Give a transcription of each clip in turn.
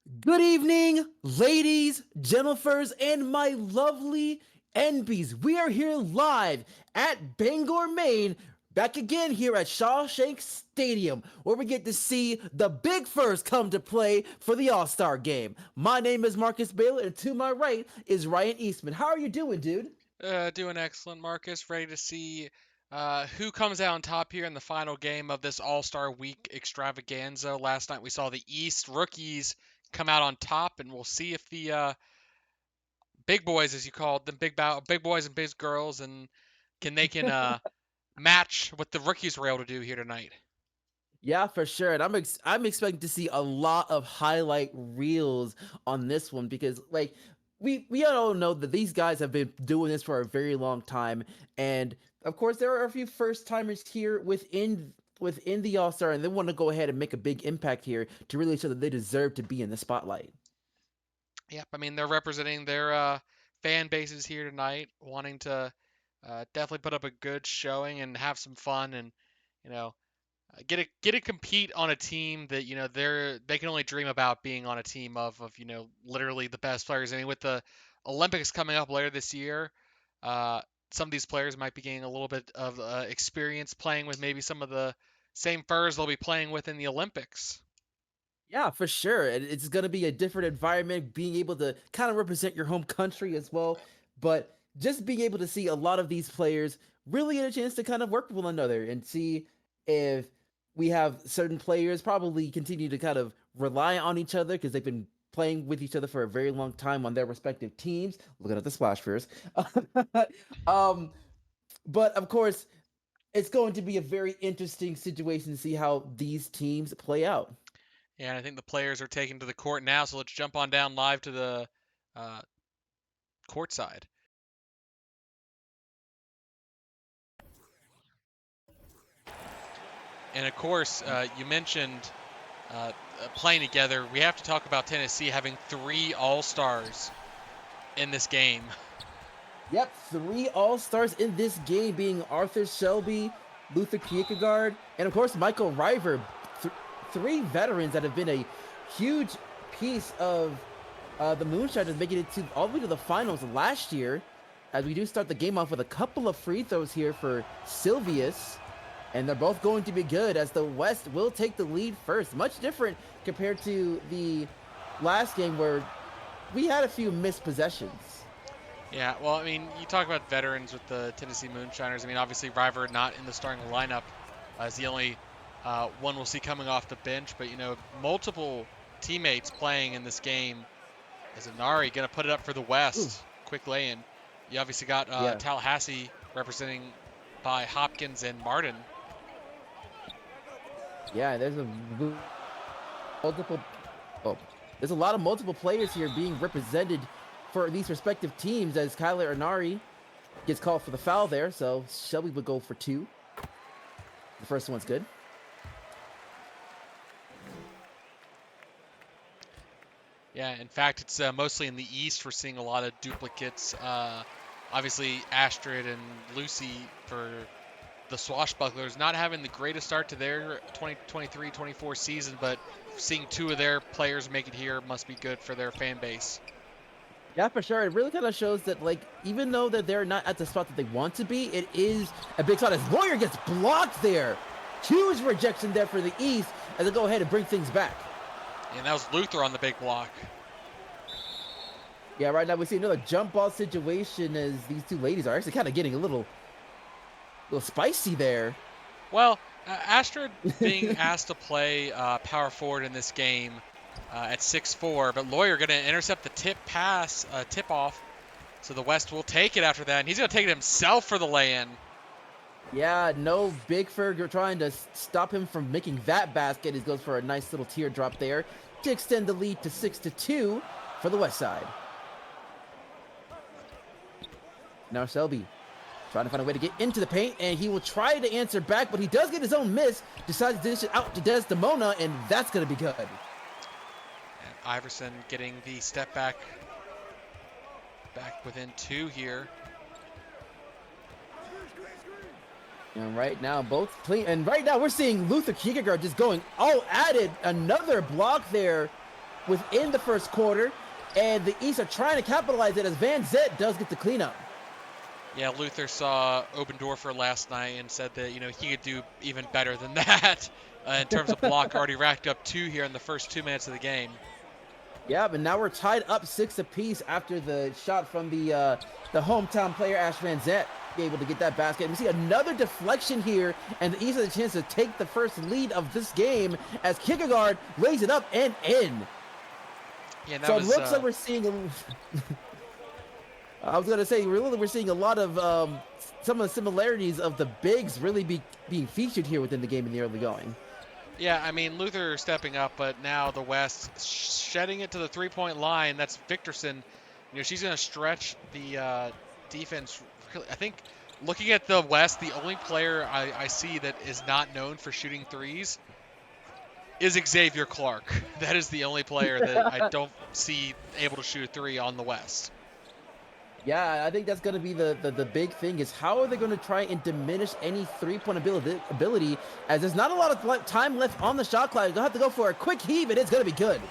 Good evening, ladies, gentlefers, and my lovely NBs. We are here live at Bangor, Maine, back again here at Shawshank Stadium, where we get to see the big first come to play for the All-Star Game. My name is Marcus Baylor, and to my right is Ryan Eastman. How are you doing, dude? Doing excellent, Marcus. Ready to see who comes out on top here in the final game of this All-Star Week extravaganza. Last night we saw the East rookies come out on top, and we'll see if the big boys, as you called them, big boys and big girls, and can match what the rookies were able to do here tonight. Yeah, for sure. And I'm expecting to see a lot of highlight reels on this one because we all know that these guys have been doing this for a very long time, and of course there are a few first timers here within the All Star, and they want to go ahead and make a big impact here to really show that they deserve to be in the spotlight. Yep, I mean they're representing their fan bases here tonight, wanting to definitely put up a good showing and have some fun, and you know get to compete on a team that they can only dream about being on a team of literally the best players. I mean, with the Olympics coming up later this year, uh, some of these players might be gaining a little bit of experience playing with maybe some of the same furs they'll be playing with in the Olympics. Yeah, for sure. And it's going to be a different environment, being able to kind of represent your home country as well. But just being able to see a lot of these players really get a chance to kind of work with one another and see if we have certain players probably continue to kind of rely on each other because they've been playing with each other for a very long time on their respective teams. Looking at the Splash Bears. um, but of course, it's going to be a very interesting situation to see how these teams play out. And I think the players are taking to the court now, so let's jump on down live to the uh, court side. And of course, you mentioned playing together. We have to talk about Tennessee having three All Stars in this game. Yep, three All Stars in this game being Arthur Shelby, Luther Kierkegaard, and of course Michael River. Three veterans that have been a huge piece of the Moonshiners making it to all the way to the finals last year. As we do start the game off with a couple of free throws here for Silvius, and they're both going to be good as the West will take the lead first. Much different compared to the last game where we had a few missed possessions. Yeah, well, I mean, you talk about veterans with the Tennessee Moonshiners. I mean, obviously River not in the starting lineup is the only one we'll see coming off the bench, but multiple teammates playing in this game. As Anari gonna put it up for the Ooh, West, quick lay-in. You obviously got yeah, Tallahassee representing by Hopkins and Martin. yeah. Multiple. Oh, there's a lot of multiple players here being represented for these respective teams as Kyler Anari gets called for the foul there. So Shelby would go for two. The first one's good. Yeah, in fact, it's mostly in the East. We're seeing a lot of duplicates. Obviously, Astrid and Lucy for the Swashbucklers not having the greatest start to their 2023-24 season, but seeing two of their players make it here must be good for their fan base. Yeah, for sure. It really kind of shows that, like, even though that they're not at the spot that they want to be, it is a big spot. As Lawyer gets blocked there. Huge rejection there for the East as they go ahead and bring things back. And that was Luther on the big block. Yeah, right now we see another jump ball situation as these two ladies are actually kind of getting a little spicy there. Well, Astrid being asked to play power forward in this game at 6'4", but Lawyer going to intercept the tip off. So the West will take it after that, and he's going to take it himself for the lay-in. Yeah, no Bigford trying to stop him from making that basket. He goes for a nice little teardrop there to extend the lead to 6-2 for the West Side. Now Shelby trying to find a way to get into the paint, and he will try to answer back, but he does get his own miss. Decides to dish it out to Desdemona, and that's going to be good. And Iverson getting the step back within two here. And right now, right now we're seeing Luther Kierkegaard just going all at it. Another block there within the first quarter, and the East are trying to capitalize it as Van Zet does get the cleanup. Yeah, Luther saw Obendorfer last night and said that he could do even better than that in terms of block. Already racked up 2 here in the first 2 minutes of the game. Yeah, but now we're tied up 6 apiece after the shot from the hometown player Ash Van Zet be able to get that basket. We see another deflection here, and the East has a chance to take the first lead of this game as Kierkegaard lays it up and in. Yeah, so it looks like we're seeing I was gonna say we're seeing a lot of some of the similarities of the bigs really being featured here within the game in the early going. Yeah, I mean, Luther stepping up, but now the West shedding it to the 3-point line. That's Victorson. She's going to stretch the defense. I think looking at the West, the only player I see that is not known for shooting threes is Xavier Clark. That is the only player that I don't see able to shoot a three on the West. Yeah, I think that's going to be the big thing is how are they going to try and diminish any three-point ability as there's not a lot of time left on the shot clock. They'll have to go for a quick heave, and it's going to be good.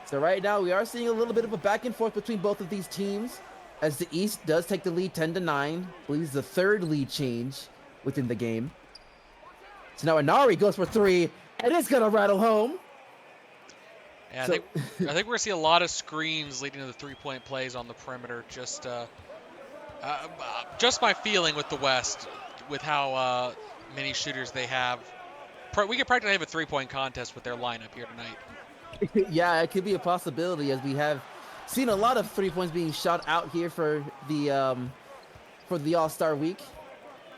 So right now we are seeing a little bit of a back and forth between both of these teams as the East does take the lead 10-9. I believe it's the third lead change within the game. So now Inari goes for 3, and it's going to rattle home. Yeah, I think we're going to see a lot of screens leading to the three-point plays on the perimeter. Just my feeling with the West, with how many shooters they have. We could practically have a three-point contest with their lineup here tonight. Yeah, it could be a possibility as we have seen a lot of 3 points being shot out here for the All-Star week.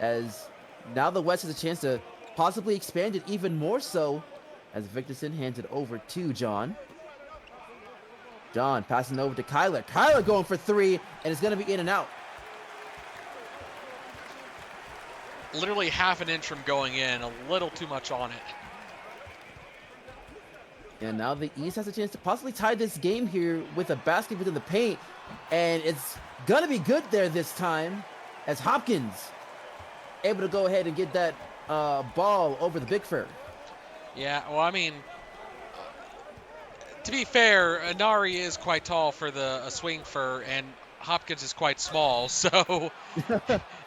As now the West has a chance to possibly expand it even more so. As Victorson hands it over to John. John passing over to Kyler. Kyler going for 3, and it's going to be in and out. Literally half an inch from going in, a little too much on it. And now the East has a chance to possibly tie this game here with a basket within the paint. And it's going to be good there this time as Hopkins able to go ahead and get that ball over the Big Fur. Yeah, well, I mean, to be fair, Inari is quite tall for a swing fur, and Hopkins is quite small, so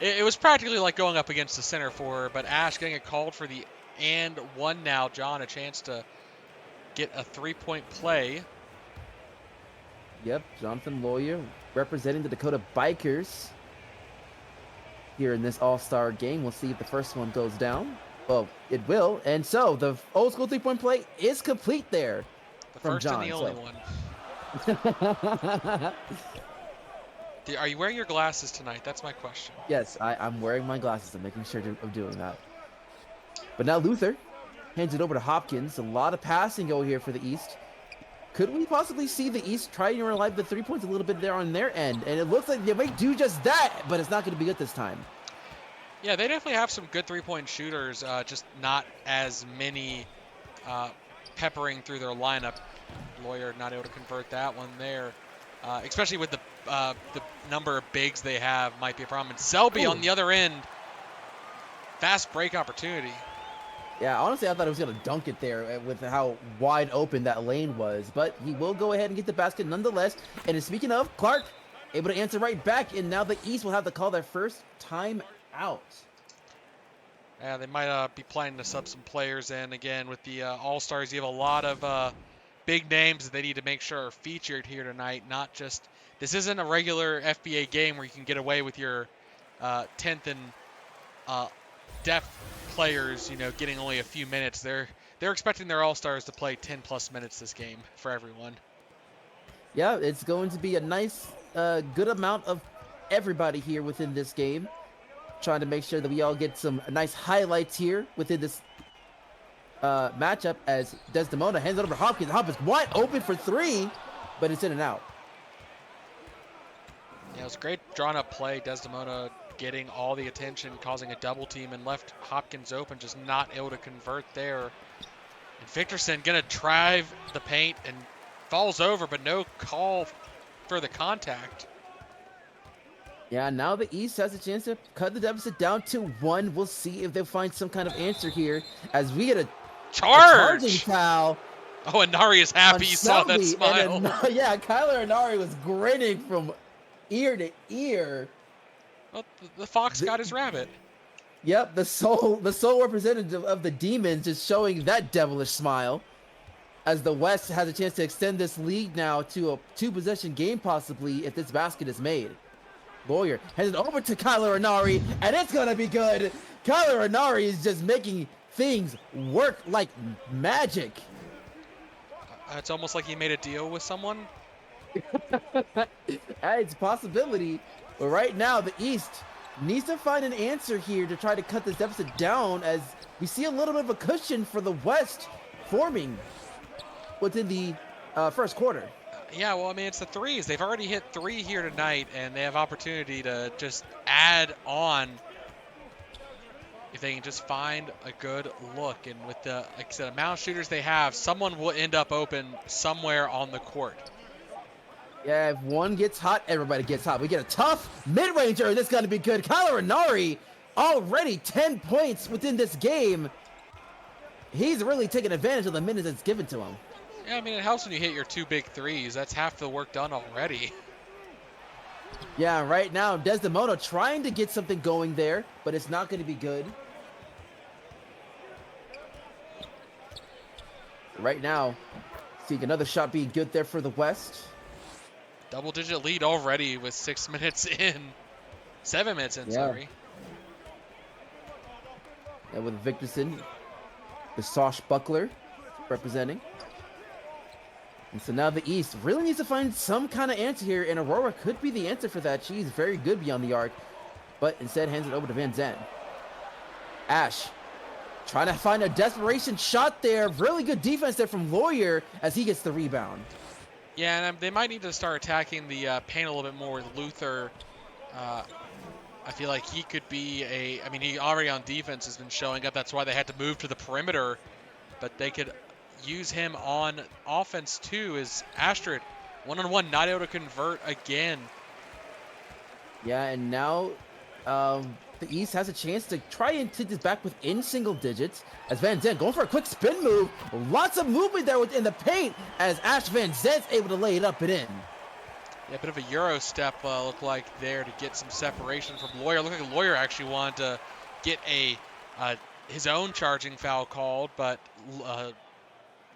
it was practically like going up against the center for, but Ash getting it called for the and one now. John, a chance to get a three-point play. Yep, Jonathan Lawyer representing the Dakota Bikers here in this All-Star game. We'll see if the first one goes down. Well, it will. And so the old school three-point play is complete there. The from first John, and the only one. Are you wearing your glasses tonight? That's my question. Yes, I'm wearing my glasses. I'm making sure of doing that. But now Luther hands it over to Hopkins. A lot of passing go here for the East. Could we possibly see the East try to relive the 3 points a little bit there on their end? And it looks like they might do just that, but it's not going to be good this time. Yeah, they definitely have some good three-point shooters, just not as many peppering through their lineup. Lawyer not able to convert that one there, especially with the number of bigs they have might be a problem. And Selby on the other end, fast break opportunity. Yeah, honestly, I thought he was going to dunk it there with how wide open that lane was. But he will go ahead and get the basket nonetheless. And speaking of, Clark able to answer right back. And now the East will have to call their first time out. Yeah, they might be planning to sub some players in. Again, with the All-Stars, you have a lot of big names that they need to make sure are featured here tonight. Not just, this isn't a regular FBA game where you can get away with your 10th and depth players, getting only a few minutes. They're expecting their All-Stars to play 10+ minutes this game for everyone. Yeah, it's going to be a nice, good amount of everybody here within this game. Trying to make sure that we all get some nice highlights here within this matchup as Desdemona hands it over to Hopkins. Hopkins wide open for 3, but it's in and out. Yeah, it was a great drawn-up play. Desdemona getting all the attention, causing a double team, and left Hopkins open, just not able to convert there. And Victorson gonna drive the paint and falls over, but no call for the contact. Yeah, now the East has a chance to cut the deficit down to 1. We'll see if they'll find some kind of answer here as we get a A charging Charge! foul Oh, and Nari is on happy. He saw that Shelby, smile. yeah, Kyler Anari was grinning from ear to ear. Well, the fox The, got his rabbit. yep, the sole representative of the Demons is showing that devilish smile as the West has a chance to extend this lead now to a 2-possession game possibly if this basket is made. Lawyer hands it over to Kyler Anari, and it's gonna be good. Kyler Anari is just making things work like magic. It's almost like he made a deal with someone. It's a possibility, but right now the East needs to find an answer here to try to cut this deficit down as we see a little bit of a cushion for the West forming within the first quarter. Yeah, well, I mean, it's the threes. They've already hit 3 here tonight, and they have opportunity to just add on if they can just find a good look. And with the, like I said, amount of shooters they have, someone will end up open somewhere on the court. Yeah, if one gets hot, everybody gets hot. We get a tough mid-ranger, and this is going to be good. Kyler Anari already 10 points within this game. He's really taking advantage of the minutes that's given to him. Yeah, I mean, it helps when you hit your 2 big threes. That's half the work done already. Yeah, right now, Desdemona trying to get something going there, but it's not going to be good. Right now, seeing another shot being good there for the West. Double-digit lead already with 6 minutes in. 7 minutes in, sorry. And with Victorson, the swashbuckler representing. And so now the East really needs to find some kind of answer here, and Aurora could be the answer for that. She's very good beyond the arc, but instead hands it over to Van Zandt. Ash trying to find a desperation shot there. Really good defense there from Lawyer as he gets the rebound. Yeah, and they might need to start attacking the paint a little bit more with Luther. I feel like he could be I mean, he already on defense has been showing up. That's why they had to move to the perimeter. But they could use him on offense too, as Astrid, one-on-one, not able to convert again. Yeah, and now the East has a chance to try and take this back within single digits as Van Zandt going for a quick spin move. Lots of movement there within the paint as Ash Van Zandt's able to lay it up and in. Yeah, a bit of a Euro step looked like there to get some separation from Lawyer. Looked like Lawyer actually wanted to get his own charging foul called, but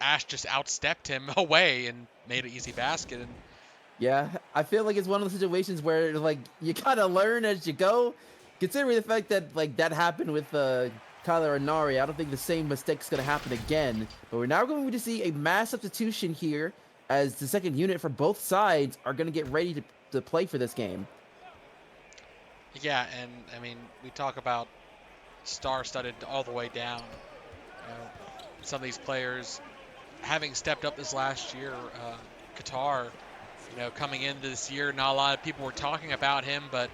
Ash just outstepped him away and made an easy basket. And yeah, I feel like it's one of those situations where like you kind of learn as you go. Considering the fact that like that happened with Kyler Anari, I don't think the same mistake's going to happen again. But we're now going to see a mass substitution here as the second unit for both sides are going to get ready to play for this game. Yeah, and I mean, we talk about star-studded all the way down. You know, some of these players having stepped up this last year, Qatar, you know, coming into this year, not a lot of people were talking about him, but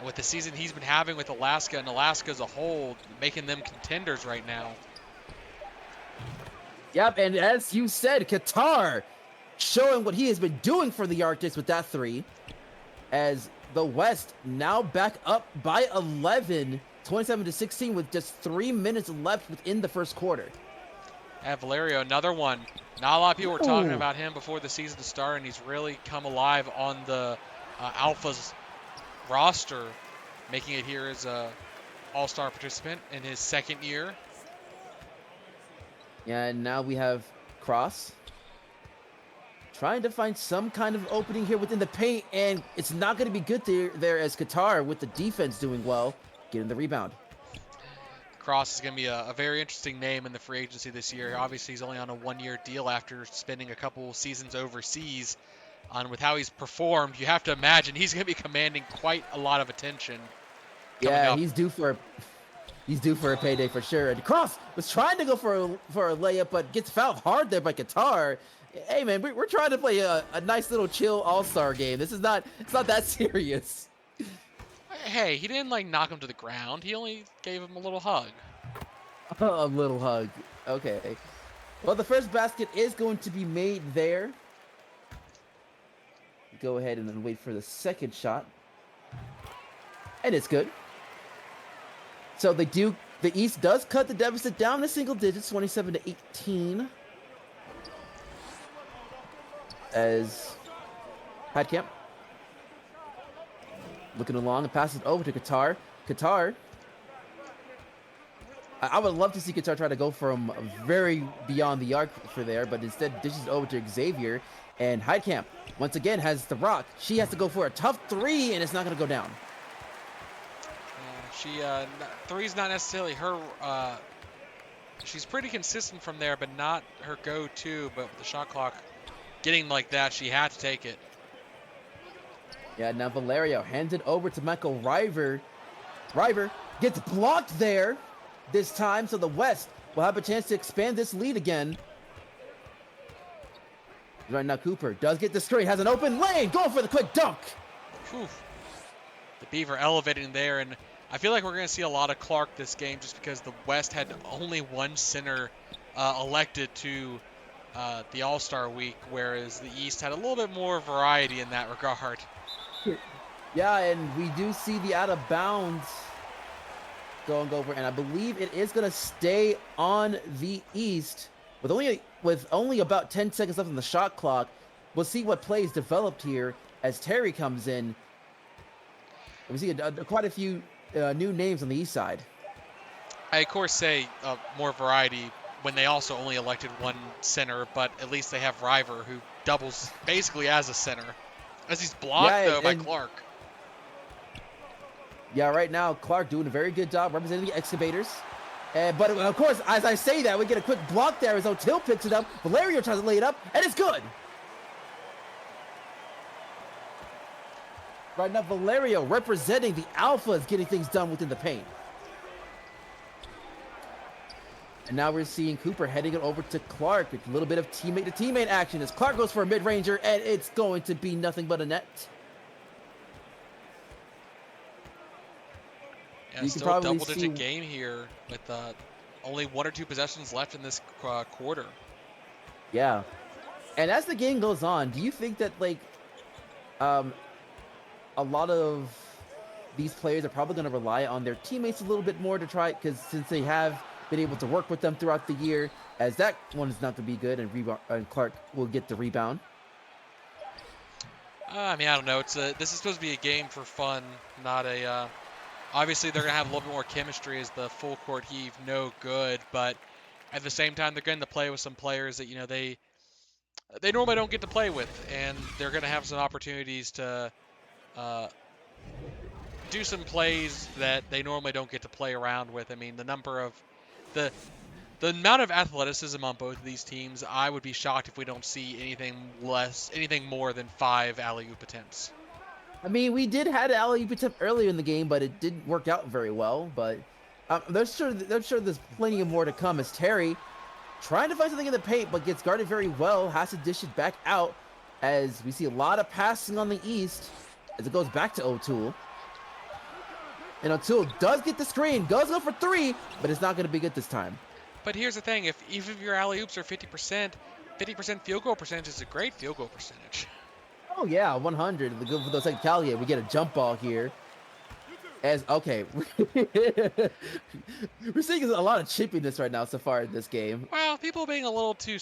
with the season he's been having with Alaska and Alaska as a whole, making them contenders right now. Yep, and as you said, Qatar showing what he has been doing for the Arctics with that 3, as the West now back up by 11, 27-16 with just 3 minutes left within the first quarter. And Valerio, another one. Not a lot of people were talking about him before the season started, and he's really come alive on the Alphas roster, making it here as a all-star participant in his second year. Yeah, and now we have Cross trying to find some kind of opening here within the paint, and it's not going to be good there as Qatar with the defense doing well, getting the rebound. Cross is going to be a very interesting name in the free agency this year. Obviously, he's only on a 1-year deal after spending a couple seasons overseas. With how he's performed, you have to imagine he's going to be commanding quite a lot of attention. Yeah, he's due for a payday for sure. And Cross was trying to go for a layup, but gets fouled hard there by Qatar. Hey man, we're trying to play a nice little chill all-star game. It's not that serious. Hey, he didn't like knock him to the ground. He only gave him a little hug. A little hug. Okay. Well, the first basket is going to be made there. Go ahead and then wait for the second shot. And it's good. So they do The East does cut the deficit down to single digits, 27-18. As Heidkamp looking along and passes over to Qatar. Qatar. I would love to see Qatar try to go from very beyond the arc for there, but instead dishes over to Xavier. And Heidkamp, once again, has the rock. She has to go for a tough three, and it's not going to go down. Three's not necessarily her. She's pretty consistent from there, but not her go-to. But with the shot clock getting like that, she had to take it. Yeah, now Valerio hands it over to Michael River. River gets blocked there this time, so the West will have a chance to expand this lead again. Right now, Cooper does get the screen, has an open lane, going for the quick dunk. Whew. The Beaver elevating there, and I feel like we're going to see a lot of Clark this game just because the West had only one center elected to the All-Star week, whereas the East had a little bit more variety in that regard. Yeah, and we do see the out of bounds going over, and I believe it is going to stay on the East with only about 10 seconds left on the shot clock. We'll see what plays developed here as Terry comes in. We see quite a few new names on the East side. I, of course, say more variety when they also only elected one center, but at least they have River, who doubles basically as a center. As he's blocked, by Clark. Yeah, right now, Clark doing a very good job representing the Excavators. But, of course, as I say that, we get a quick block there as O'Til picks it up. Valerio tries to lay it up, and it's good. Right now, Valerio representing the Alphas, getting things done within the paint. And now we're seeing Cooper heading it over to Clark. A little bit of teammate-to-teammate action as Clark goes for a mid-ranger, and it's going to be nothing but a net. Yeah, still a double-digit game here with only 1 or 2 possessions left in this quarter. Yeah. And as the game goes on, do you think that, like, a lot of these players are probably going to rely on their teammates a little bit more to try, because since they have been able to work with them throughout the year, as that one is not going to be good, and Clark will get the rebound. I mean, I don't know. This is supposed to be a game for fun, not a. Obviously, they're going to have a little bit more chemistry as the full court heave, no good. But at the same time, they're going to play with some players that they normally don't get to play with, and they're going to have some opportunities to do some plays that they normally don't get to play around with. I mean, the amount of athleticism on both of these teams, I would be shocked if we don't see anything more than 5 alley-oop attempts. I mean, we did have an alley-oop attempt earlier in the game, but it didn't work out very well. But I'm sure there's plenty of more to come as Terry trying to find something in the paint, but gets guarded very well, has to dish it back out as we see a lot of passing on the East as it goes back to O'Toole. And O'Toole does get the screen, goes for 3, but it's not going to be good this time. But here's the thing, even if your alley-oops are 50%, 50% field goal percentage is a great field goal percentage. Oh yeah, 100. Good for those technicality. We get a jump ball here. Okay, we're seeing a lot of chippiness right now so far in this game. Well, people being a little too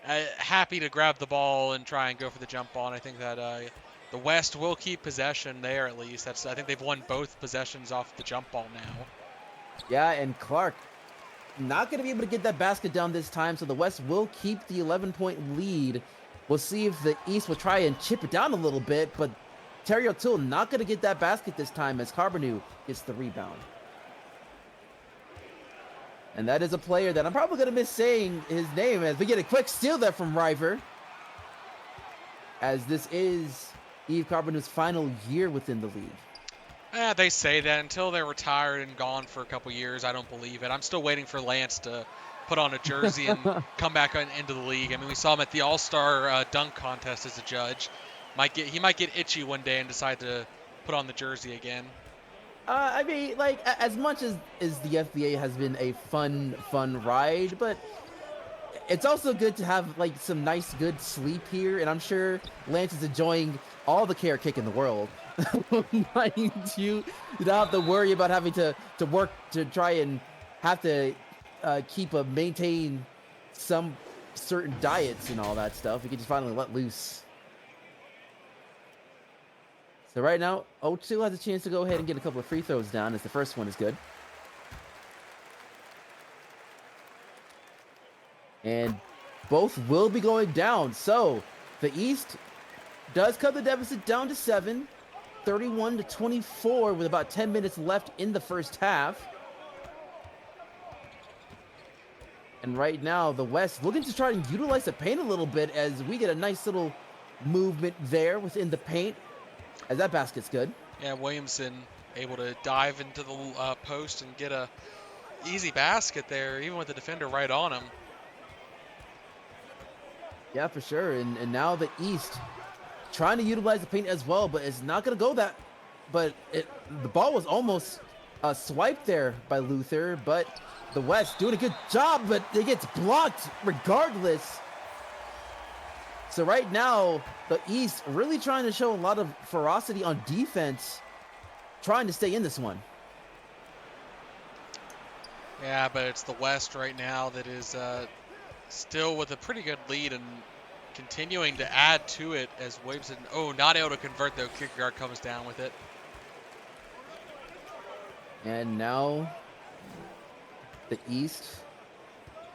happy to grab the ball and try and go for the jump ball, and I think that the West will keep possession there at least. I think they've won both possessions off the jump ball now. Yeah, and Clark not going to be able to get that basket down this time, so the West will keep the 11-point lead. We'll see if the East will try and chip it down a little bit, but Terry O'Toole not going to get that basket this time as Carbonu gets the rebound. And that is a player that I'm probably going to miss saying his name as we get a quick steal there from River. As this is Yves Carbonu's final year within the league. They say that until they're retired and gone for a couple years. I don't believe it. I'm still waiting for Lance to put on a jersey and come back into the league. I mean, we saw him at the All-Star dunk contest as a judge. He might get itchy one day and decide to put on the jersey again. I mean, like, as much as the FBA has been a fun ride, but it's also good to have, like, some nice, good sleep here, and I'm sure Lance is enjoying all the carrot cake in the world Mind you, you don't have to worry about having to work to try and have to maintain some certain diets and all that stuff. You can just finally let loose. So right now, O2 has a chance to go ahead and get a couple of free throws down as the first one is good. And both will be going down. So the East does cut the deficit down to 7, 31-24 with about 10 minutes left in the first half. And right now, the West looking to try and utilize the paint a little bit as we get a nice little movement there within the paint as that basket's good. Yeah, Williamson able to dive into the post and get a easy basket there, even with the defender right on him. Yeah, for sure. And now the East trying to utilize the paint as well, but it's not going to go that. But the ball was almost swiped there by Luther, but the West doing a good job, but it gets blocked regardless. So right now, the East really trying to show a lot of ferocity on defense, trying to stay in this one. Yeah, but it's the West right now that is still with a pretty good lead and continuing to add to it as Williamson, not able to convert though. Kierkegaard comes down with it. And now the East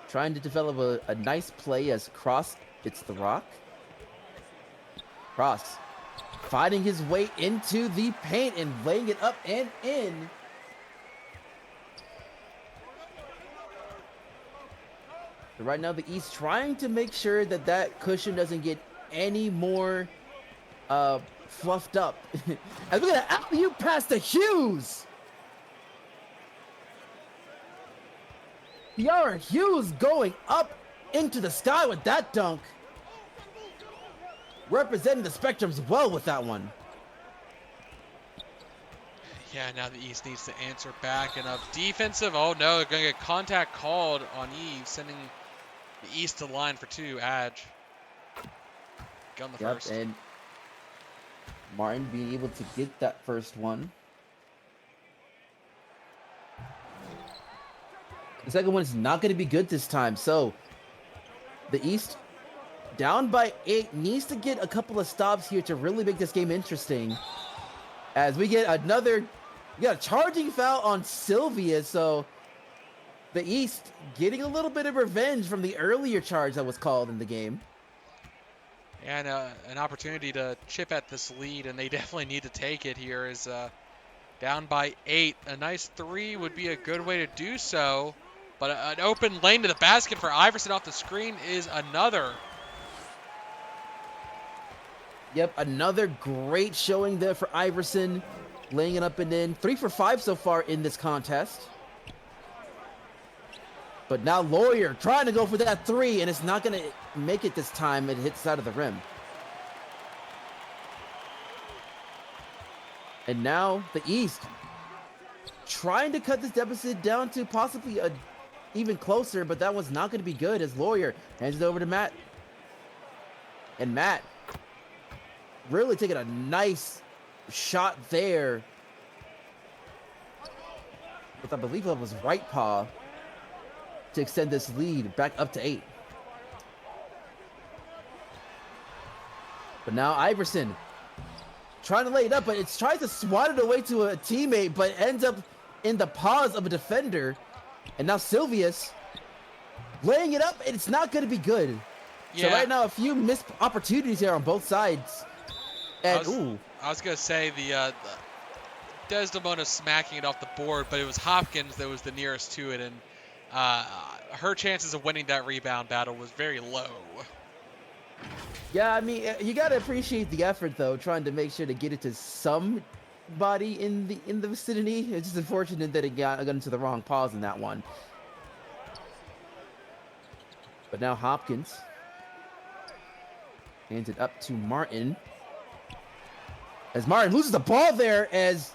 trying to develop a nice play as Cross hits the rock. Cross fighting his way into the paint and laying it up and in. So right now the East trying to make sure that that cushion doesn't get any more fluffed up. As we're gonna alley-oop pass to Hughes. Kiara Hughes going up into the sky with that dunk. Representing the Spectrums well with that one. Yeah, now the East needs to answer back and a defensive. Oh no, they're going to get contact called on Eve, sending the East to the line for 2. Adge. Gun the first. And Martin being able to get that first one. The second one is not going to be good this time. So the East down by 8 needs to get a couple of stops here to really make this game interesting. As we get a charging foul on Sylvia. So the East getting a little bit of revenge from the earlier charge that was called in the game. And an opportunity to chip at this lead, and they definitely need to take it here. Is down by 8. A nice 3 would be a good way to do so. But an open lane to the basket for Iverson off the screen is another. Yep, another great showing there for Iverson. Laying it up and in. 3 for 5 so far in this contest. But now Lawyer trying to go for that 3, and it's not going to make it this time. It hits out of the rim. And now the East trying to cut this deficit down to possibly even closer, but that was not going to be good as Lawyer hands it over to Matt. And Matt really taking a nice shot there with, I believe that was right paw, to extend this lead back up to 8. But now Iverson trying to lay it up, but it tries to swat it away to a teammate, but ends up in the paws of a defender. And now Silvius laying it up, and it's not going to be good. Yeah. So right now, a few missed opportunities here on both sides. And I was going to say the Desdemona smacking it off the board, but it was Hopkins that was the nearest to it, and her chances of winning that rebound battle was very low. Yeah, I mean, you got to appreciate the effort, though, trying to make sure to get it to somebody in the vicinity. It's just unfortunate that it got into the wrong paws in that one. But now Hopkins hands it up to Martin. As Martin loses the ball there, as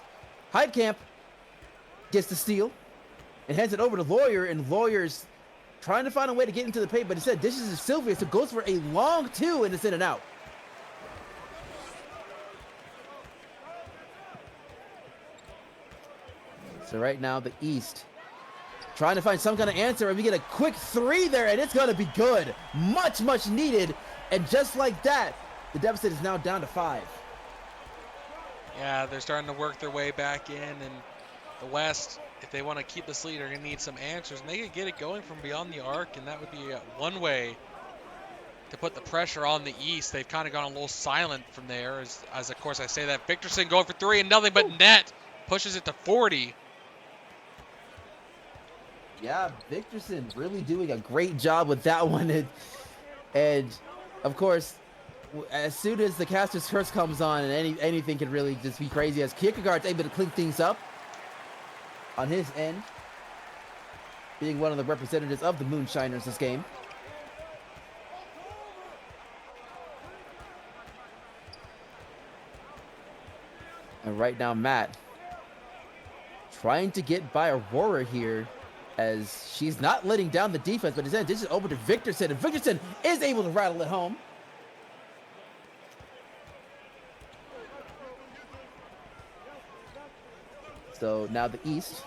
Heidkamp gets the steal and hands it over to Lawyer, and Lawyer's trying to find a way to get into the paint, but instead dishes to Sylvia, so goes for a long 2, and it's in and out. So right now, the East trying to find some kind of answer, and we get a quick 3 there, and it's going to be good. Much, much needed. And just like that, the deficit is now down to 5. Yeah, they're starting to work their way back in, and the West, if they want to keep this lead, are going to need some answers. And they could get it going from beyond the arc, and that would be one way to put the pressure on the East. They've kind of gone a little silent from there, as of course I say that. Victorson going for 3 and nothing but net. Pushes it to 40. Yeah, Victorson really doing a great job with that one. And of course, as soon as the caster's curse comes on, and anything can really just be crazy, as Kierkegaard's able to clean things up on his end, being one of the representatives of the Moonshiners this game. And right now, Matt trying to get by Aurora here, as she's not letting down the defense, but instead this is over to Victorson, and Victorson is able to rattle it home. So now the East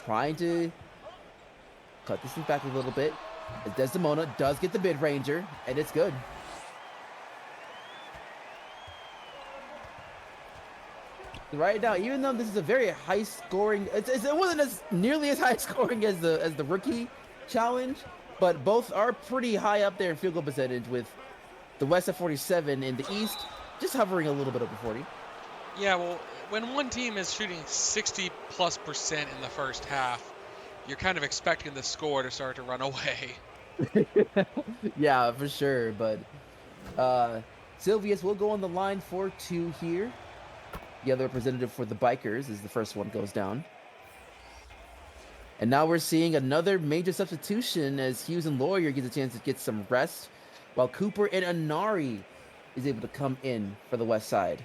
trying to cut this thing back a little bit, as Desdemona does get the mid-ranger, and it's good. Right now, even though this is a very high scoring, it wasn't as nearly as high scoring as the rookie challenge, but both are pretty high up there in field goal percentage, with the West at 47 and the East just hovering a little bit over 40. Yeah, well, when one team is shooting 60+% in the first half, you're kind of expecting the score to start to run away. Yeah, for sure. But Sylvius will go on the line for 2 here. The other representative for the Bikers is the first one goes down. And now we're seeing another major substitution, as Hughes and Lawyer gets a chance to get some rest, while Cooper and Anari is able to come in for the West side.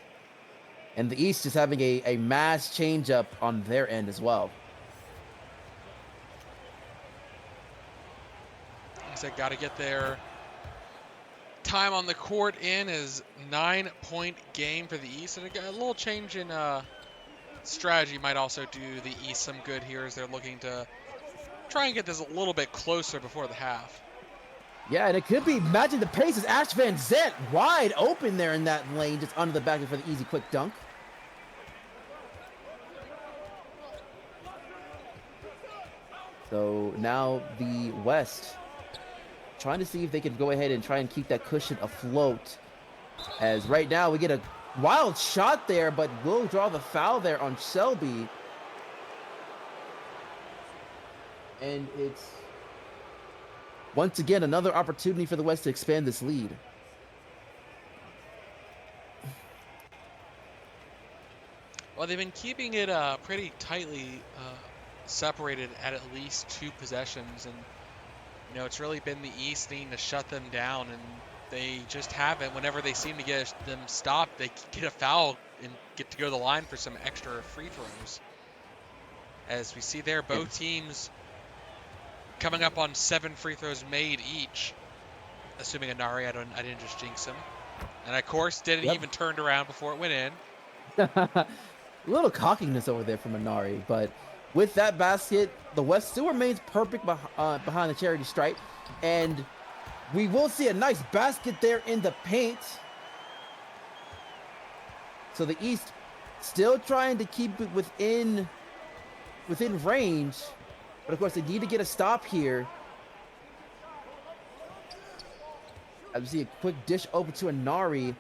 And the East is having a mass change up on their end as well. Like I said, got to get their time on the court in, is 9-point game for the East, and a little change in strategy might also do the East some good here, as they're looking to try and get this a little bit closer before the half. Yeah, and it could be matching the pace as Ash Van Zant wide open there in that lane, just under the back for the easy quick dunk. So now the West trying to see if they can go ahead and try and keep that cushion afloat. As right now we get a wild shot there, but we'll draw the foul there on Shelby. And it's once again another opportunity for the West to expand this lead. Well, they've been keeping it pretty tightly separated at least 2 possessions, and you know, it's really been the East needing to shut them down, and they just haven't. Whenever they seem to get them stopped, they get a foul and get to go to the line for some extra free throws. As we see there, both teams coming up on 7 free throws made each, assuming Anari, I didn't just jinx him. And of course, didn't even turned around before it went in. A little cockiness over there from Anari, but with that basket, the West still remains perfect behind the charity stripe, and we will see a nice basket there in the paint. So the East still trying to keep it within range, but of course they need to get a stop here. As we see a quick dish over to Anari,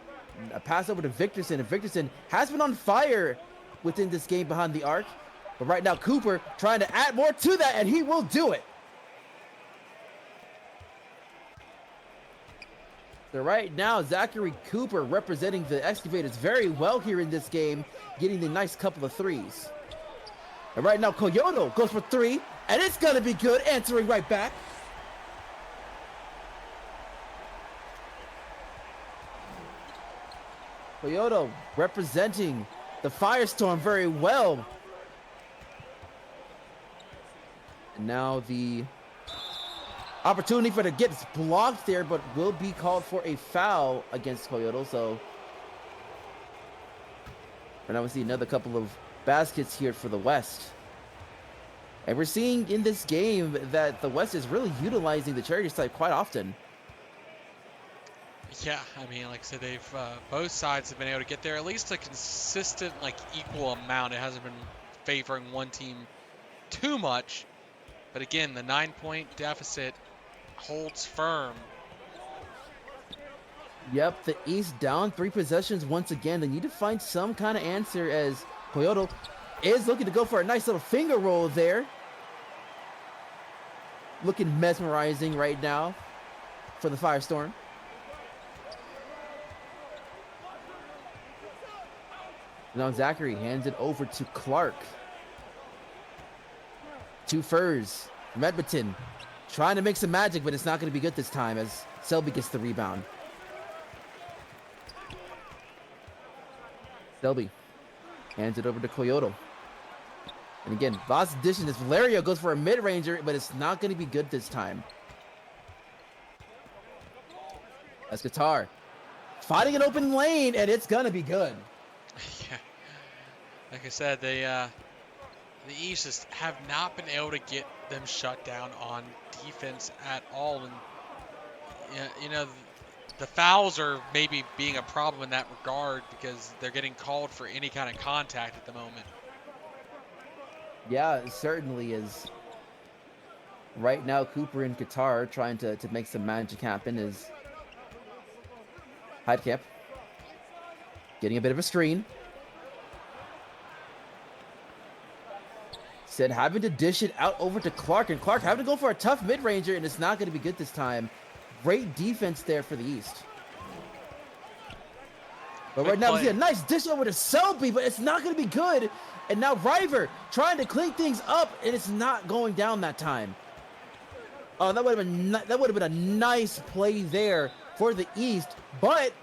a pass over to Victorson, and Victorson has been on fire within this game behind the arc. But right now, Cooper trying to add more to that, and he will do it. So right now, Zachary Cooper representing the Excavators very well here in this game, getting the nice couple of threes. And right now, Koyoto goes for 3, and it's going to be good, answering right back. Koyoto representing the Firestorm very well. And now the opportunity for the gets blocked there, but will be called for a foul against Koyoto. So, and now we see another couple of baskets here for the West. And we're seeing in this game that the West is really utilizing the charity stripe quite often. Yeah, I mean, like I said, they've both sides have been able to get there at least a consistent, like equal amount. It hasn't been favoring one team too much. But again, the 9-point deficit holds firm. Yep, the East down 3 possessions once again. They need to find some kind of answer as Kyoto is looking to go for a nice little finger roll there. Looking mesmerizing right now for the Firestorm. Now Zachary hands it over to Clark. Two Furs from Edmonton. Trying to make some magic, but it's not going to be good this time as Selby gets the rebound. Selby hands it over to Kyoto. And again, last addition is Valerio goes for a mid-ranger, but it's not going to be good this time. That's Qatar. Fighting an open lane, and it's going to be good. Yeah. Like I said, the East just have not been able to get them shut down on defense at all. And, you know, the fouls are maybe being a problem in that regard because they're getting called for any kind of contact at the moment. Yeah, it certainly is. Right now, Cooper and Qatar are trying to make some magic happen is Heidkamp getting a bit of a screen. Said having to dish it out over to Clark, and Clark having to go for a tough mid-ranger, and it's not going to be good this time. Great defense there for the East. But right now, we see a nice dish over to Selby, but it's not going to be good. And now River trying to clean things up, and it's not going down that time. Oh, that would have been a nice play there for the East, but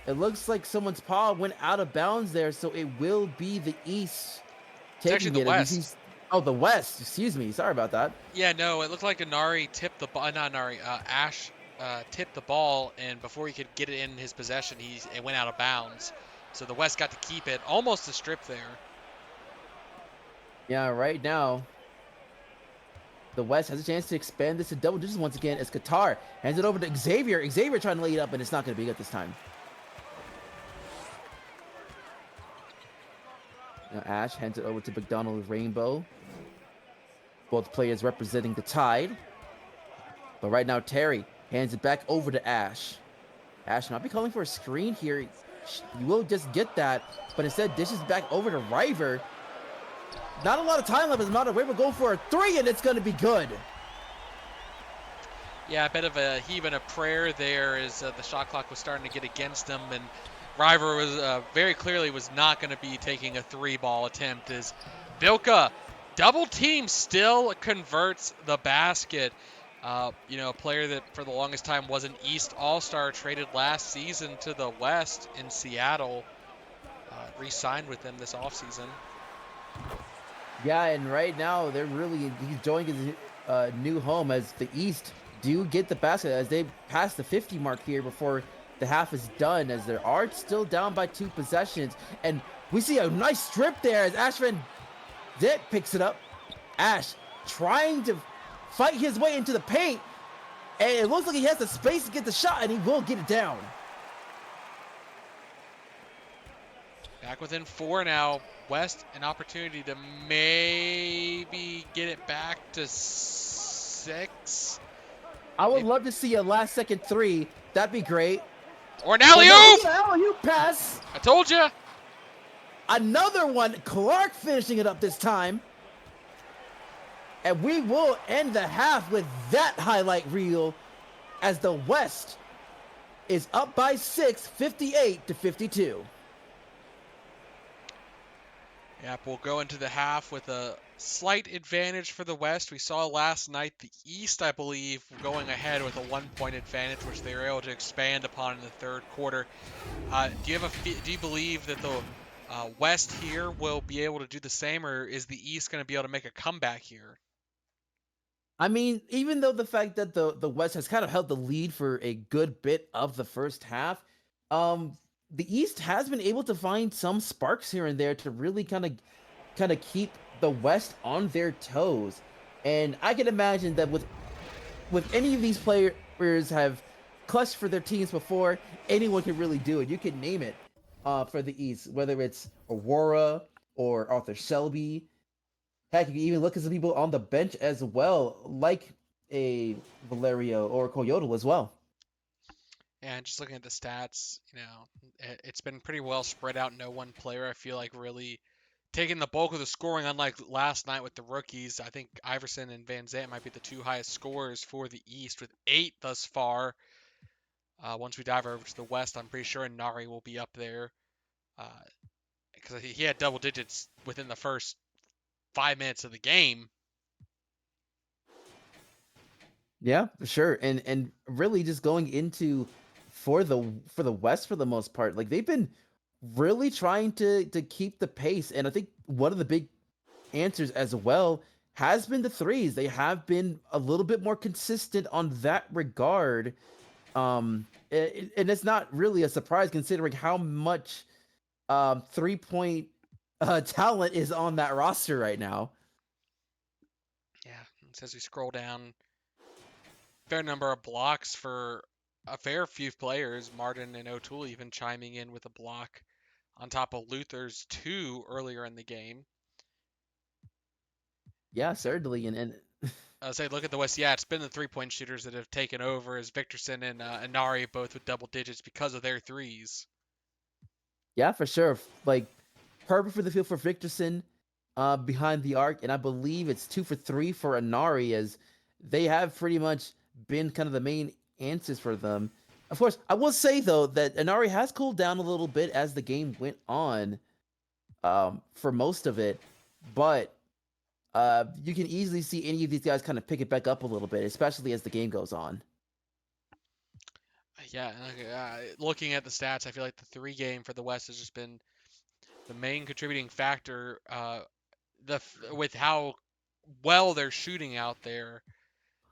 it looks like someone's paw went out of bounds there, so it will be the East taking actually the it. West. Oh, the West. Excuse me. Sorry about that. Yeah, no, it looked like Anari tipped the ball. Not Anari. Ash tipped the ball, and before he could get it in his possession, it went out of bounds. So the West got to keep it, almost a strip there. Yeah, right now, the West has a chance to expand this to double digits once again as Qatar hands it over to Xavier. Xavier trying to lay it up, and it's not going to be good this time. Now Ash hands it over to McDonald Rainbow. Both players representing the Tide. But right now, Terry hands it back over to Ash. Ash might be calling for a screen here. You will just get that, but instead dishes back over to River. Not a lot of time left as Mount River go for a three, and it's going to be good. Yeah, a bit of a heave and a prayer there as the shot clock was starting to get against them, and River was very clearly was not going to be taking a three-ball attempt as Vilka double team still converts the basket. You know, a player that for the longest time was an East All-Star, traded last season to the West in Seattle, re-signed with them this offseason. Yeah, and right now he's enjoying his new home as the East do get the basket as they pass the 50 mark here before the half is done, as they are still down by 2 possessions. And we see a nice strip there as Ash Van Dit picks it up. Ash trying to fight his way into the paint, and it looks like he has the space to get the shot, and he will get it down. Back within 4 now. West an opportunity to maybe get it back to 6. I would love to see a last second 3. That'd be great. Or an alley-oop! Alley-oop pass. I told you. Another one. Clark finishing it up this time. And we will end the half with that highlight reel as the West is up by 6, 58-52. Yep, we'll go into the half with a slight advantage for the West. We saw last night the East, I believe, going ahead with a 1-point advantage, which they were able to expand upon in the third quarter. Do you believe that the West here will be able to do the same, or is the East going to be able to make a comeback here? I mean, even though the fact that the West has kind of held the lead for a good bit of the first half, the East has been able to find some sparks here and there to really kind of keep the West on their toes. And I can imagine that with any of these players have clutched for their teams before, anyone can really do it. You can name it for the East, whether it's Aurora or Arthur Shelby. Heck, you can even look at some people on the bench as well, like a Valerio or Coyote as well. And just looking at the stats, it's been pretty well spread out. No one player I feel like really taking the bulk of the scoring, unlike last night with the rookies. I think Iverson and Van Zant might be the two highest scorers for the East with 8 thus far. Once we dive over to the West, I'm pretty sure Nari will be up there because he had double digits within the first 5 minutes of the game. Yeah, for sure. And really just going into for the West for the most part, like they've been really trying to keep the pace. And I think one of the big answers as well has been the threes. They have been a little bit more consistent on that regard. And it's not really a surprise considering how much 3-point talent is on that roster right now. Yeah, as we scroll down, fair number of blocks for a fair few players. Martin and O'Toole even chiming in with a block on top of Luther's 2 earlier in the game. Yeah, certainly. And I say, look at the West. Yeah, it's been the 3-point shooters that have taken over, as Victorson and Inari both with double digits because of their threes. yeah, for sure. Like perfect for the field for Victorson behind the arc, and I believe it's 2 for 3 for Inari, as they have pretty much been kind of the main answers for them. Of course, I will say though that Inari has cooled down a little bit as the game went on, for most of it, but you can easily see any of these guys kind of pick it back up a little bit, especially as the game goes on. Yeah, looking at the stats, I feel like the 3 game for the West has just been the main contributing factor. With how well they're shooting out there,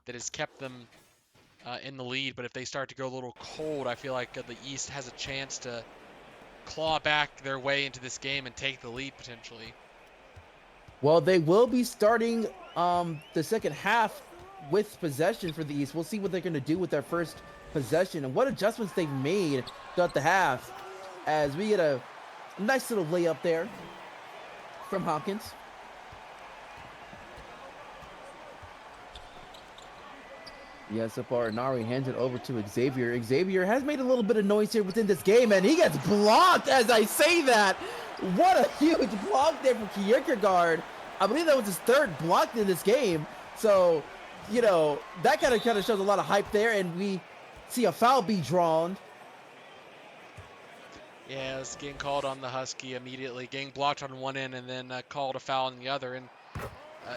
that has kept them in the lead. But if they start to go a little cold, I feel like the East has a chance to claw back their way into this game and take the lead potentially. Well, they will be starting the second half with possession for the East. We'll see what they're going to do with their first possession and what adjustments they've made throughout the half, as we get a nice little layup there from Hopkins. Yeah, so far Inari hands it over to Xavier. Xavier has made a little bit of noise here within this game, and he gets blocked as I say that. What a huge block there from Kierkegaard. I believe that was his 3rd block in this game. So, that kind of shows a lot of hype there, and we see a foul be drawn. Yeah, it's getting called on the Husky immediately, getting blocked on one end and then called a foul on the other. And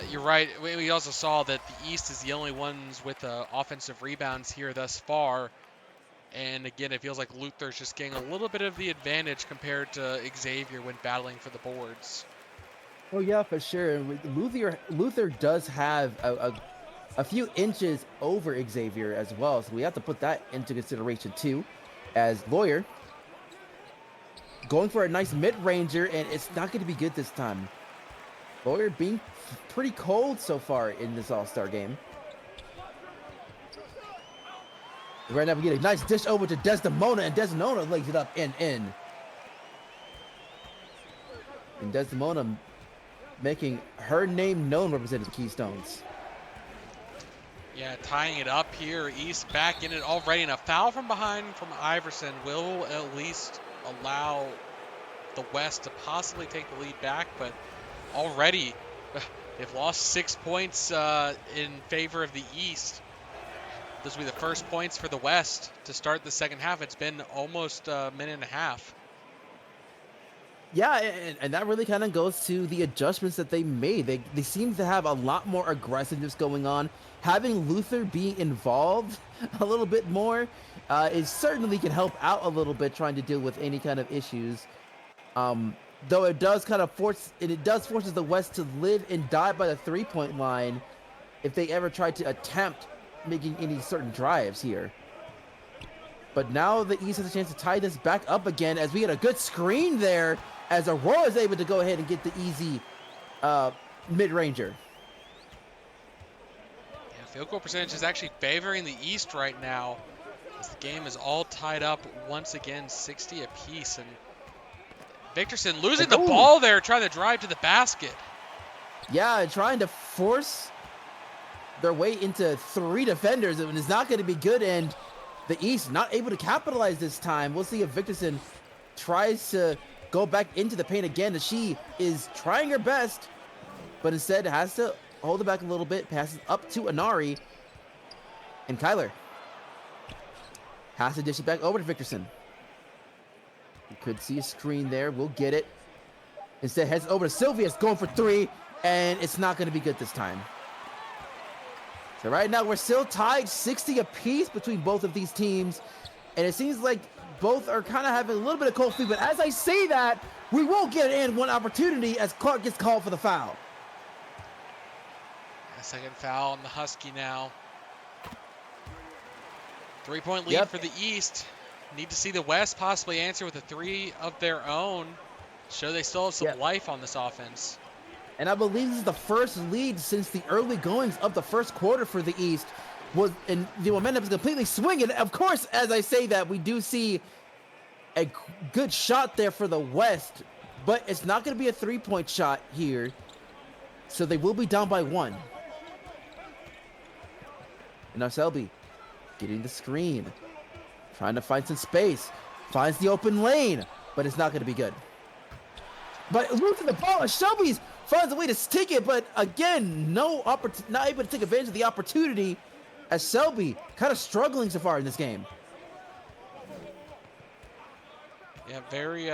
you're right. We also saw that the East is the only ones with offensive rebounds here thus far. And again, it feels like Luther's just getting a little bit of the advantage compared to Xavier when battling for the boards. Oh yeah, for sure. Luther does have a few inches over Xavier as well, so we have to put that into consideration too. As Lawyer going for a nice mid-ranger, and it's not going to be good this time. Lawyer being pretty cold so far in this All-Star game. Right now we get a nice dish over to Desdemona, and Desdemona lays it up and in. And Desdemona making her name known representing the Keystones. Yeah, tying it up here. East back in it already, and a foul from behind from Iverson will at least allow the West to possibly take the lead back, but already they've lost 6 points in favor of the East. Those will be the first points for the West to start the second half. It's been almost a minute and a half. Yeah, and that really kind of goes to the adjustments that they made. They seem to have a lot more aggressiveness going on. Having Luther be involved a little bit more, it certainly can help out a little bit trying to deal with any kind of issues. Though it does kind of forces the West to live and die by the 3-point line if they ever try to attempt making any certain drives here. But now the East has a chance to tie this back up again as we get a good screen there as Aurora is able to go ahead and get the easy mid-ranger. Yeah, field goal percentage is actually favoring the East right now, as the game is all tied up once again, 60 apiece. And Victorson losing the ball there, trying to drive to the basket. Yeah, trying to force their way into 3 defenders, and it's not going to be good. And the East not able to capitalize this time. We'll see if Victorson tries to go back into the paint again, as she is trying her best, but instead has to hold it back a little bit. Passes up to Inari, and Kyler has to dish it back over to Victorson. You could see a screen there. We'll get it. Instead, heads over to Sylvia's going for 3, and it's not going to be good this time. So right now, we're still tied 60 apiece between both of these teams, and it seems like both are kind of having a little bit of cold feet. But as I say that, we will get in one opportunity as Clark gets called for the foul. A second foul on the Husky now. 3-point lead for the East. Need to see the West possibly answer with a 3 of their own. Show they still have some life on this offense. And I believe this is the first lead since the early goings of the first quarter for the East. And the momentum is completely swinging. Of course, as I say that, we do see a good shot there for the West, but it's not going to be a 3-point shot here. So they will be down by 1. And now Selby getting the screen, trying to find some space, finds the open lane, but it's not going to be good. But losing the ball, as Shelby's finds a way to stick it, but again, not able to take advantage of the opportunity, as Selby kind of struggling so far in this game. Yeah, very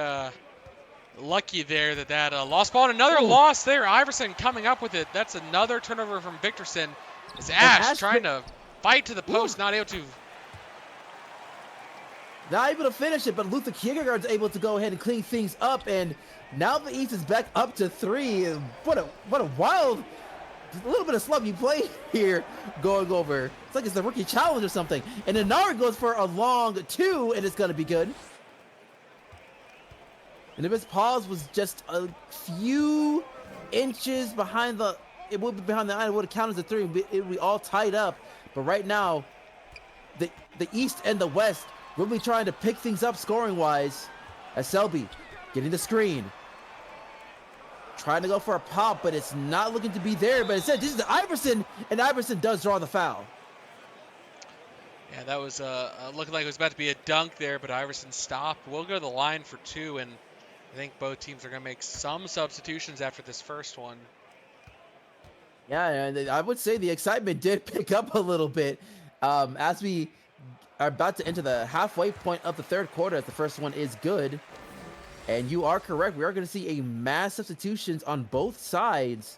lucky there that lost ball, and another loss there. Iverson coming up with it. That's another turnover from Victorson. It's Ash trying to fight to the post, not able to. Not able to finish it, but Luther Kierkegaard's able to go ahead and clean things up, and now the East is back up to 3. What a wild, a little bit of sloppy play here going over. It's like it's the rookie challenge or something. And Inari goes for a long 2, and it's going to be good. And if his pause was just a few inches behind it would be behind the line, it would have counted as a 3. It would be all tied up. But right now, the East and the West will be trying to pick things up scoring-wise, as Selby getting the screen. Trying to go for a pop, but it's not looking to be there. But instead, this is Iverson, and Iverson does draw the foul. Yeah, that was looking like it was about to be a dunk there, but Iverson stopped. We'll go to the line for 2, and I think both teams are going to make some substitutions after this first one. Yeah, and I would say the excitement did pick up a little bit as we are about to enter the halfway point of the third quarter, as the first one is good. And you are correct. We are going to see a mass substitutions on both sides,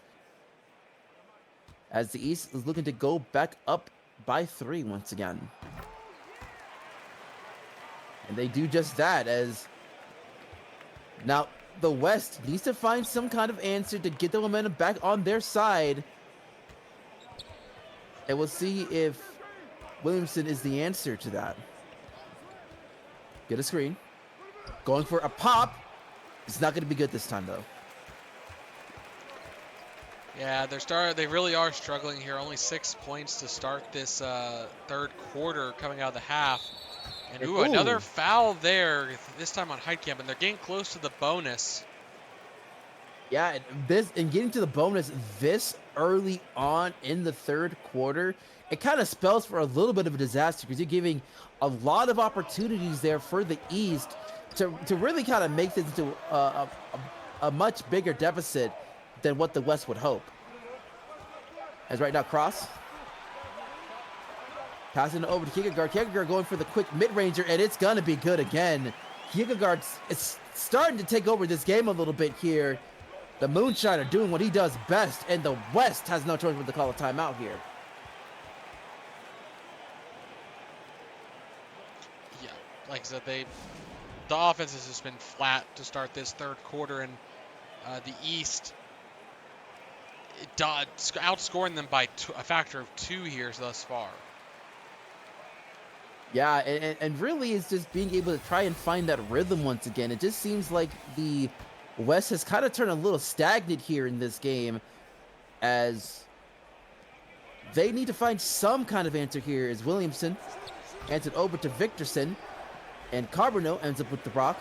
as the East is looking to go back up by 3 once again. And they do just that, as now the West needs to find some kind of answer to get the momentum back on their side. And we'll see if Williamson is the answer to that. Get a screen. Going for a pop. It's not going to be good this time, though. Yeah, they really are struggling here. Only 6 points to start this third quarter coming out of the half. And another foul there, this time on Heitkamp, and they're getting close to the bonus. Yeah, and getting to the bonus this early on in the third quarter, it kind of spells for a little bit of a disaster, because you're giving a lot of opportunities there for the East to really kind of make this into a much bigger deficit than what the West would hope. As right now, Cross passing it over to Kierkegaard. Kierkegaard going for the quick mid-ranger, and it's going to be good again. Kierkegaard is starting to take over this game a little bit here. The Moonshiner doing what he does best, and the West has no choice but to call a timeout here. Yeah, like I said, the offense has just been flat to start this third quarter, and the East outscoring them by a factor of 2 here thus far. Yeah, and really it's just being able to try and find that rhythm once again. It just seems like the West has kind of turned a little stagnant here in this game as they need to find some kind of answer here as Williamson hands it over to Victorson, and Carbono ends up with the rock.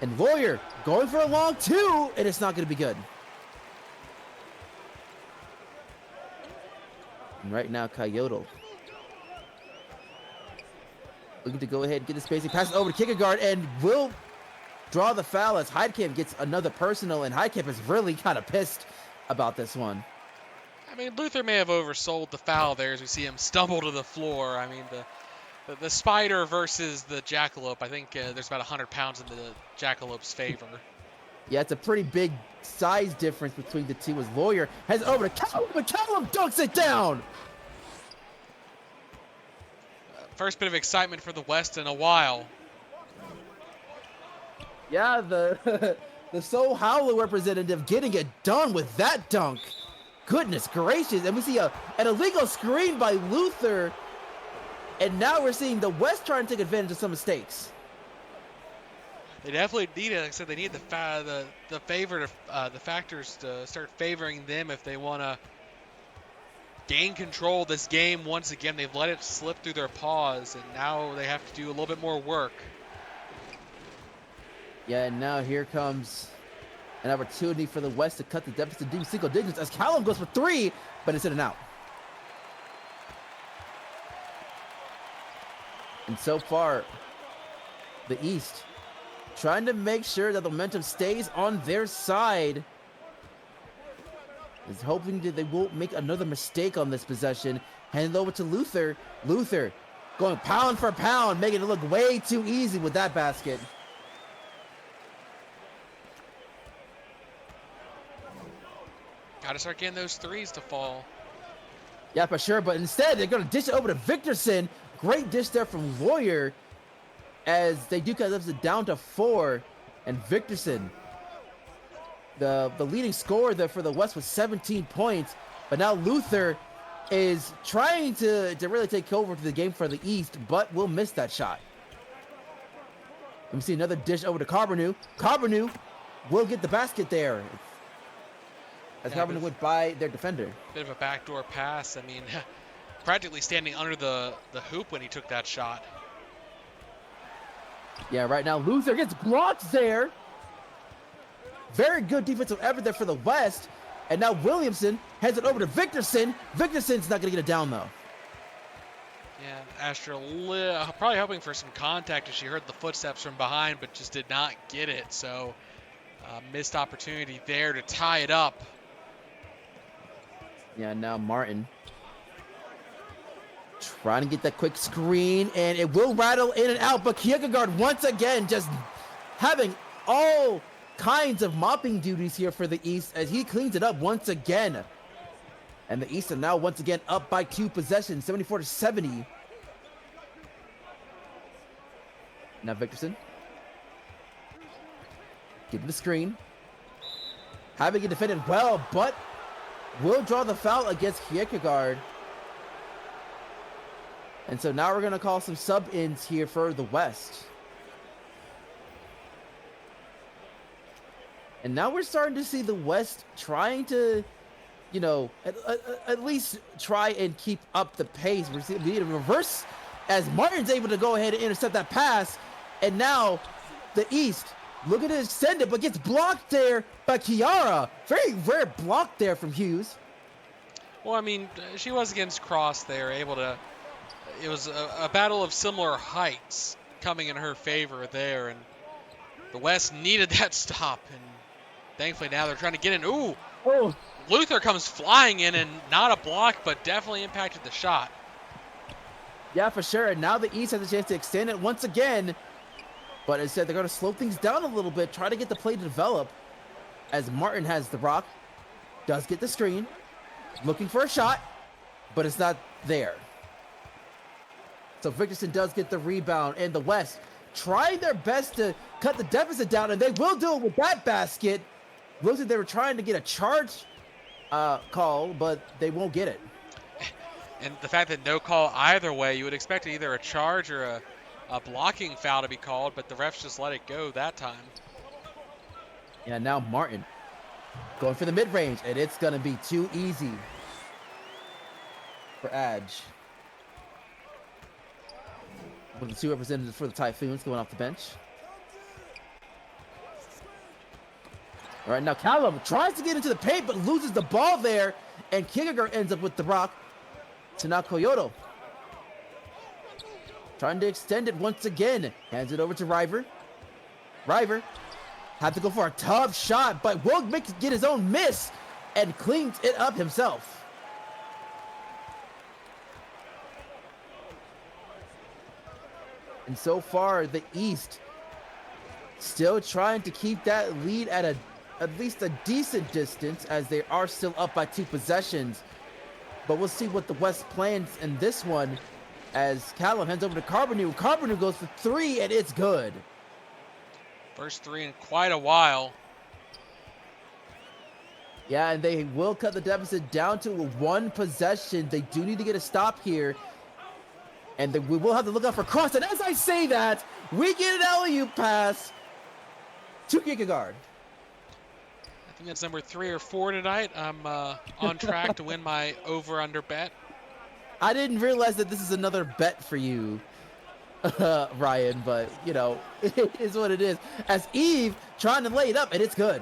And Lawyer going for a long two, and it's not going to be good. And right now, Kyoto looking to go ahead and get the spacing, pass it over to Kierkegaard, and will draw the foul as Heidkamp gets another personal, and Heidkamp is really kind of pissed about this one. I mean, Luther may have oversold the foul there as we see him stumble to the floor. I mean, the spider versus the jackalope, I think there's about 100 pounds in the jackalope's favor. Yeah, it's a pretty big size difference between the two as Lawyer has it over to Callum, but Callum dunks it down. First bit of excitement for the West in a while. Yeah, the the Soul Howler representative getting it done with that dunk. Goodness gracious. And we see an illegal screen by Luther. And now we're seeing the West trying to take advantage of some mistakes. They definitely need it. Like I said, they need the factors to start favoring them if they want to gain control of this game once again. They've let it slip through their paws, and now they have to do a little bit more work. Yeah, and now here comes an opportunity for the West to cut the deficit to do single digits as Callum goes for three, but it's in and out. And so far, the East trying to make sure that the momentum stays on their side. Is hoping that they won't make another mistake on this possession. Hand it over to Luther. Luther going pound for pound, making it look way too easy with that basket. Got to start getting those threes to fall. Yeah, for sure. But instead, they're going to dish it over to Victorson. Great dish there from Lawyer as they do cut it down to 4. And Victorson, the leading scorer there for the West with 17 points. But now Luther is trying to really take over to the game for the East, but will miss that shot. Let me see another dish over to Carbono. Carbono will get the basket there. As Carbono went by their defender. Bit of a backdoor pass. I mean, practically standing under the hoop when he took that shot. Yeah, right now Luther gets blocked there. Very good defensive effort there for the West. And now Williamson hands it over to Victorson. Victorson's not going to get it down, though. Yeah, Astra probably hoping for some contact as she heard the footsteps from behind, but just did not get it. So, missed opportunity there to tie it up. Yeah, now Martin trying to get that quick screen, and it will rattle in and out. But Kierkegaard once again just having all kinds of mopping duties here for the East as he cleans it up once again. And the East are now once again up by 2 possessions, 74-70. Now Victorson. Getting the screen. Having it defended well, but will draw the foul against Kierkegaard. And so now we're going to call some sub-ins here for the West. And now we're starting to see the West trying to, you know, at least try and keep up the pace. We're seeing the reverse as Martin's able to go ahead and intercept that pass. And now the East looking to extend it, but gets blocked there by Kiara. Very rare block there from Hughes. Well, I mean, she was against Cross there, able to. It was a battle of similar heights coming in her favor there, and the West needed that stop. And thankfully now they're trying to get in. Ooh! Oh. Luther comes flying in, and not a block, but definitely impacted the shot. Yeah, for sure. And now the East has a chance to extend it once again. But instead, they're going to slow things down a little bit, try to get the play to develop. As Martin has the rock, does get the screen, looking for a shot, but it's not there. So Victorson does get the rebound, and the West trying their best to cut the deficit down, and they will do it with that basket. Looks like they were trying to get a charge call, but they won't get it. And the fact that no call either way, you would expect either a charge or a blocking foul to be called, but the refs just let it go that time. Yeah, now Martin going for the mid-range, and it's going to be too easy for Adge. One of the two representatives for the Typhoons going off the bench. All right, now Callum tries to get into the paint, but loses the ball there, and Kicker ends up with the rock. To now Koyoto. Trying to extend it once again. Hands it over to River. River had to go for a tough shot, but will get his own miss and cleans it up himself. And so far, the East still trying to keep that lead at least a decent distance, as they are still up by 2 possessions. But we'll see what the West plans in this one, as Callum hands over to Carbonu. Carbonu goes for 3, and it's good. First 3 in quite a while. Yeah, and they will cut the deficit down to 1 possession. They do need to get a stop here. And we will have to look out for cross. And as I say that, we get an alley-oop pass to Kierkegaard. I think that's number 3 or 4 tonight. I'm on track to win my over-under bet. I didn't realize that this is another bet for you, Ryan, but, you know, it is what it is. As Eve trying to lay it up, and it's good.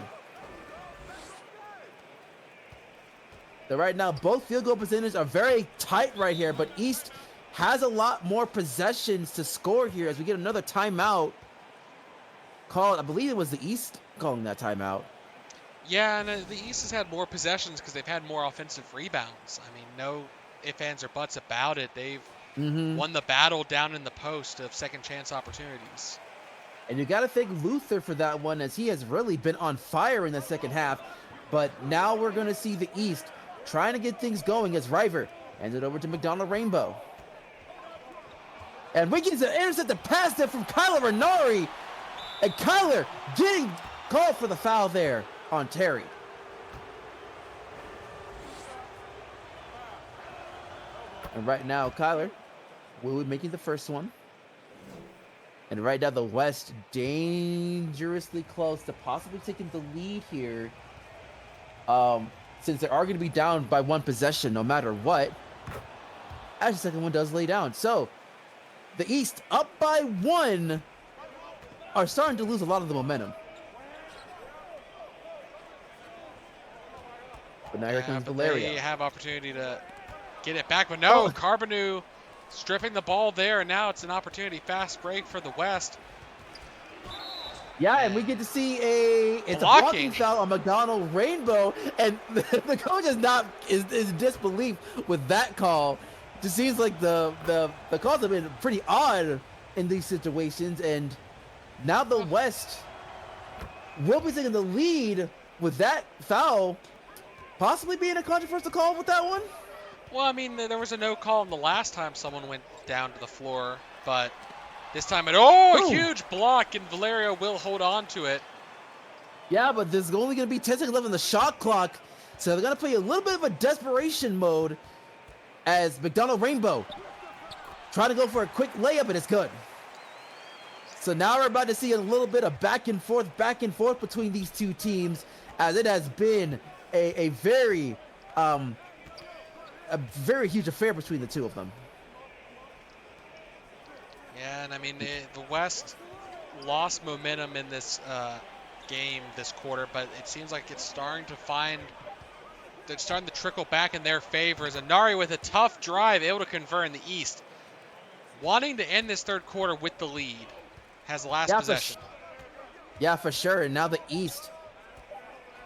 So right now, both field goal percentages are very tight right here, but East has a lot more possessions to score here as we get another timeout called. I believe it was the East calling that timeout. Yeah, and the East has had more possessions because they've had more offensive rebounds. I mean, no ifs, ands, or buts about it. They've won the battle down in the post of second chance opportunities. And you got to thank Luther for that one, as he has really been on fire in the second half. But now we're going to see the East trying to get things going as River hands it over to McDonald Rainbow. And we get to intercept the pass there from Kyler Renari. And Kyler getting called for the foul there on Terry. And right now, Kyler will be making the first one. And right now, the West dangerously close to possibly taking the lead here. Since they are going to be down by 1 possession no matter what. As the second one does lay down. So, the East, up by 1, are starting to lose a lot of the momentum. But now here comes Valeria. They have opportunity to get it back, but no, Carbonu stripping the ball there, and now it's an opportunity. Fast break for the West. Yeah, and we get to see a blocking foul on McDonald Rainbow, and the coach is in disbelief with that call. It just seems like the calls have been pretty odd in these situations, and now the West will be taking the lead with that foul, possibly being a controversial call with that one. Well, I mean, there was a no call in the last time someone went down to the floor, but this time a huge block, and Valerio will hold on to it. Yeah, but there's only going to be 10 seconds left on the shot clock, so they're going to play a little bit of a desperation mode as McDonald Rainbow trying to go for a quick layup, and it's good. So now we're about to see a little bit of back and forth between these two teams, as it has been a very huge affair between the two of them. Yeah, and I mean, the West lost momentum in this game this quarter, but it seems like it's starting to trickle back in their favor. As Anari with a tough drive, able to convert in the East. Wanting to end this third quarter with the lead. Has the last possession. Yeah, for sure. And now the East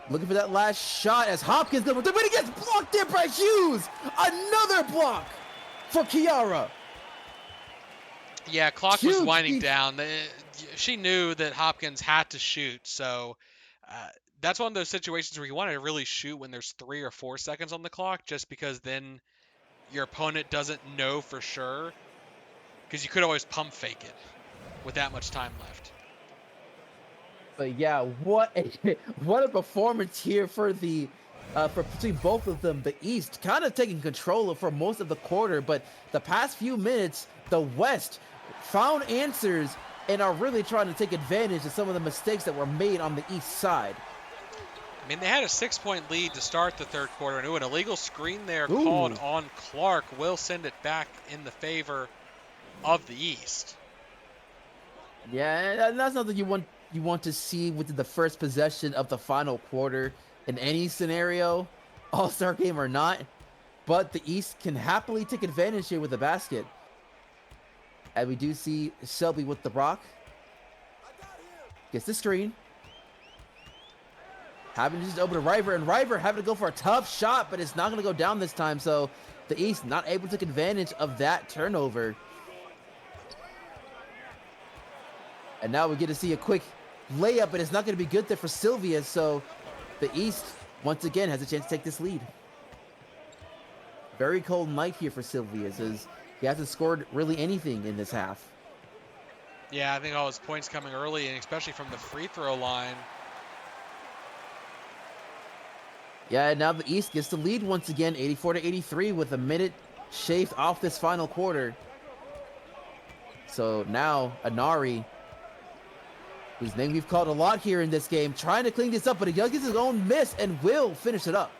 looking for that last shot as Hopkins goes, but he gets blocked there by Hughes. Another block for Kiara. Yeah, clock was winding down. She knew that Hopkins had to shoot, so that's one of those situations where you want to really shoot when there's 3 or 4 seconds on the clock, just because then your opponent doesn't know for sure, because you could always pump fake it with that much time left. But yeah, what a performance here for the for between both of them. The East kind of taking control for most of the quarter, but the past few minutes, the West found answers and are really trying to take advantage of some of the mistakes that were made on the East side. I mean, they had a 6-point lead to start the third quarter, and an illegal screen there Ooh. called on Clark will send it back in the favor of the East. Yeah, and that's something you want to see within the first possession of the final quarter in any scenario, All-Star game or not. But the East can happily take advantage here with the basket. And we do see Shelby with the rock. Gets the screen. Having to just open to River, and River having to go for a tough shot, but it's not going to go down this time. So the East not able to take advantage of that turnover. And now we get to see a quick layup, but it's not going to be good there for Sylvia. So the East, once again, has a chance to take this lead. Very cold night here for Sylvia, as he hasn't scored really anything in this half. Yeah, I think all his points coming early, and especially from the free throw line. Yeah, and now the East gets the lead once again, 84-83, with a minute shaved off this final quarter. So now Anari, whose name we've called a lot here in this game, trying to clean this up, but he does get his own miss and will finish it up.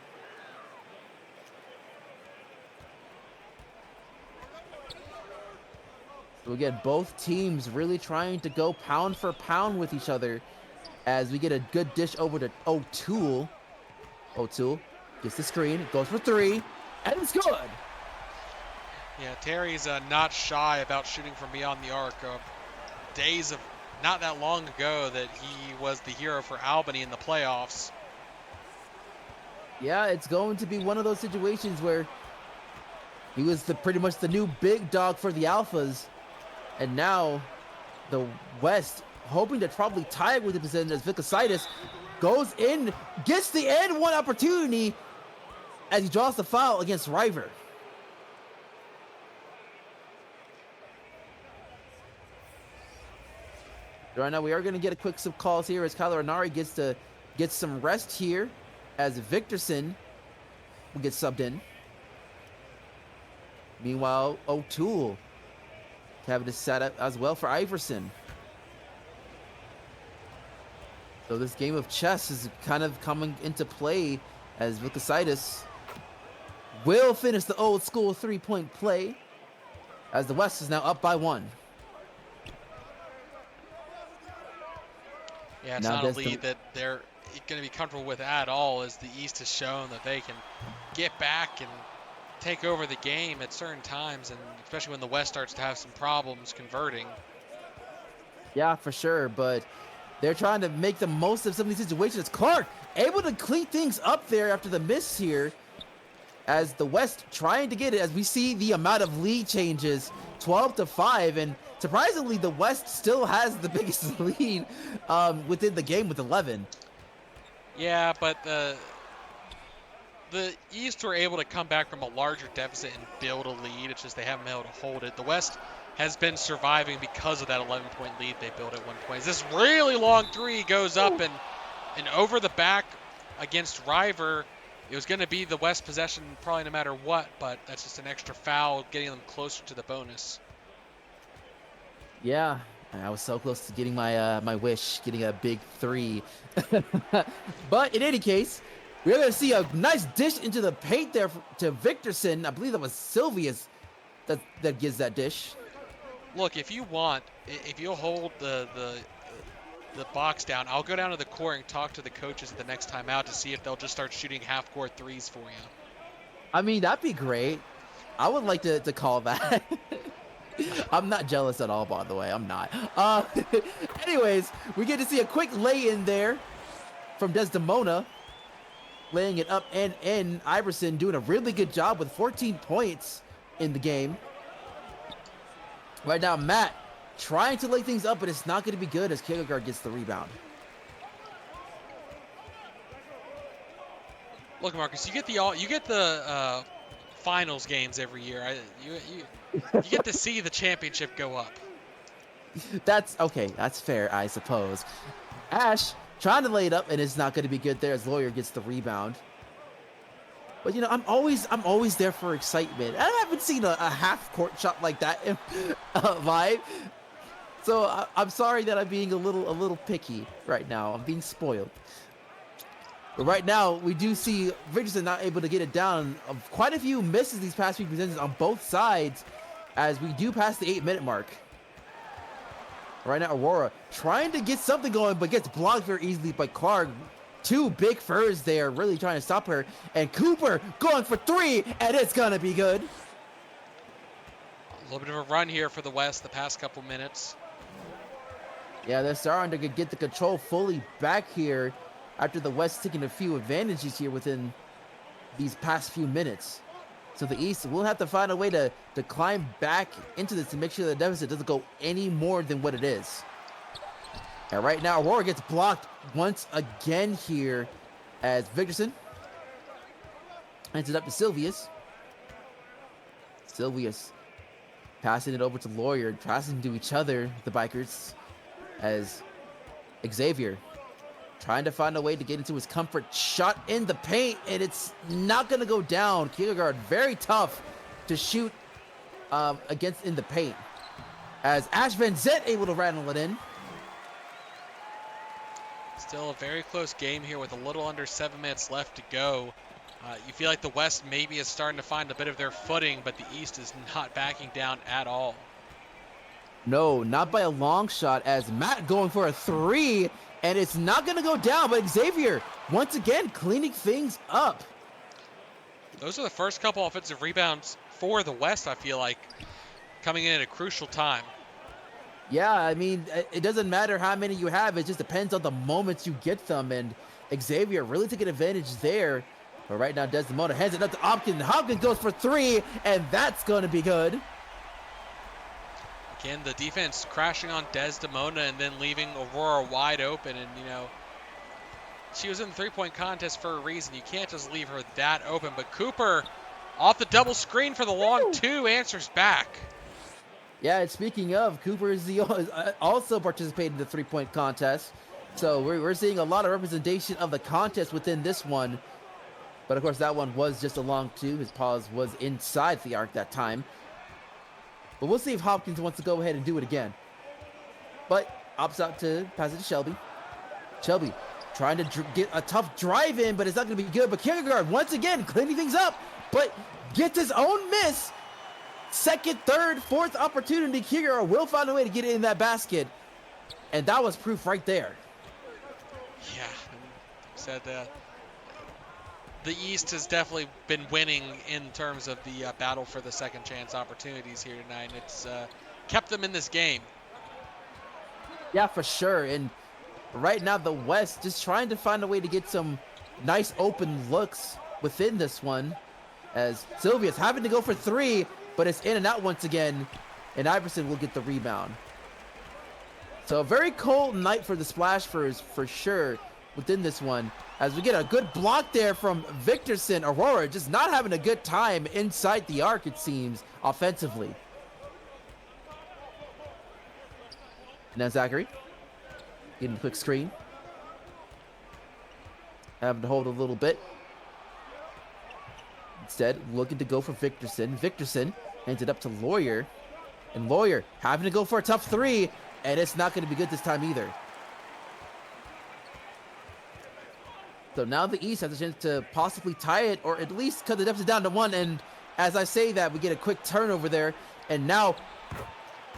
So again, both teams really trying to go pound for pound with each other as we get a good dish over to O'Toole. O'Toole gets the screen, goes for three, and it's good. Yeah, Terry's not shy about shooting from beyond the arc. Days of not that long ago that he was the hero for Albany in the playoffs. Yeah, it's going to be one of those situations where he was pretty much the new big dog for the Alphas. And now the West, hoping to probably tie it with the position as Vicositis goes in, gets the end one opportunity as he draws the foul against River. Right now, we are going to get a quick some calls here as Kyler Anari gets to get some rest here as Victorson will get subbed in. Meanwhile, O'Toole having to set up as well for Iverson. So this game of chess is kind of coming into play as Vicositis will finish the old school three-point play as the West is now up by one. Yeah, it's not a lead that they're going to be comfortable with at all, as the East has shown that they can get back and take over the game at certain times, and especially when the West starts to have some problems converting. Yeah, for sure, but they're trying to make the most of some of these situations. Clark able to clean things up there after the miss here as the West trying to get it, as we see the amount of lead changes, 12-5, and surprisingly the West still has the biggest lead within the game with 11. Yeah, but the East were able to come back from a larger deficit and build a lead. It's just they haven't been able to hold it. The West has been surviving because of that 11-point lead they built at one point. This really long three goes up and over the back against River. It was going to be the West possession probably no matter what, but that's just an extra foul getting them closer to the bonus. Yeah, I was so close to getting my my wish, getting a big three. But in any case, we're going to see a nice dish into the paint there to Victorson. I believe that was Sylvia's that gives that dish. Look, if you want, if you'll hold the box down, I'll go down to the court and talk to the coaches the next time out to see if they'll just start shooting half-court threes for you. I mean, that'd be great. I would like to call that. I'm not jealous at all, by the way. I'm not. Anyways, we get to see a quick lay-in there from Desdemona, laying it up and in. Iverson doing a really good job with 14 points in the game. Right now, Matt trying to lay things up, but it's not going to be good as Kierkegaard gets the rebound. Look, Marcus, you get the finals games every year. You get to see the championship go up. That's okay. That's fair, I suppose. Ash trying to lay it up, and it's not going to be good there as Lawyer gets the rebound. But you know, I'm always there for excitement. I haven't seen a half court shot like that in, live. So I'm sorry that I'm being a little picky right now. I'm being spoiled. But right now, we do see Richardson not able to get it down. Quite a few misses these past few possessions on both sides, as we do pass the 8-minute mark. Right now, Aurora trying to get something going, but gets blocked very easily by Clark. Two big furs there, really trying to stop her. And Cooper going for three, and it's gonna be good. A little bit of a run here for the West the past couple minutes. Yeah, they're starting to get the control fully back here after the West taking a few advantages here within these past few minutes. So the East will have to find a way to climb back into this to make sure the deficit doesn't go any more than what it is. And right now, Aurora gets blocked once again here as Victorson hands it up to Silvius. Silvius passing it over to Lawyer, passing to each other, the bikers, as Xavier trying to find a way to get into his comfort shot in the paint, and it's not going to go down. Kierkegaard very tough to shoot against in the paint, as Ash Van Zet able to rattle it in. Still a very close game here with a little under 7 minutes left to go. You feel like the West maybe is starting to find a bit of their footing, but the East is not backing down at all. No, not by a long shot, as Matt going for a three, and it's not going to go down, but Xavier once again cleaning things up. Those are the first couple offensive rebounds for the West, I feel like, coming in at a crucial time. Yeah, I mean, it doesn't matter how many you have. It just depends on the moments you get them, and Xavier really taking advantage there. But right now, Desdemona hands it up to Hopkins. Hopkins goes for three, and that's going to be good. Again, the defense crashing on Desdemona and then leaving Aurora wide open. And, you know, she was in the three-point contest for a reason. You can't just leave her that open. But Cooper, off the double screen for the long two, answers back. Yeah, and speaking of, Cooper is also participated in the three-point contest. So we're seeing a lot of representation of the contest within this one. But, of course, that one was just a long two. His pause was inside the arc that time. But we'll see if Hopkins wants to go ahead and do it again. But opts out to pass it to Shelby. Shelby trying to get a tough drive in, but it's not going to be good. But Kierkegaard, once again, cleaning things up, but gets his own miss. Second, third, fourth opportunity. Kierkegaard will find a way to get it in that basket. And that was proof right there. Yeah, said the East has definitely been winning in terms of the battle for the second chance opportunities here tonight. And it's kept them in this game. Yeah, for sure. And right now, the West just trying to find a way to get some nice open looks within this one. As Sylvia's having to go for three, but it's in and out once again. And Iverson will get the rebound. So a very cold night for the Splashers for sure within this one. As we get a good block there from Victorson. Aurora just not having a good time inside the arc, it seems, offensively. Now Zachary getting a quick screen. Having to hold a little bit. Instead, looking to go for Victorson. Victorson hands it up to Lawyer. And Lawyer having to go for a tough three. And it's not going to be good this time either. So now the East has a chance to possibly tie it, or at least cut the deficit down to one. And as I say that, we get a quick turnover there. And now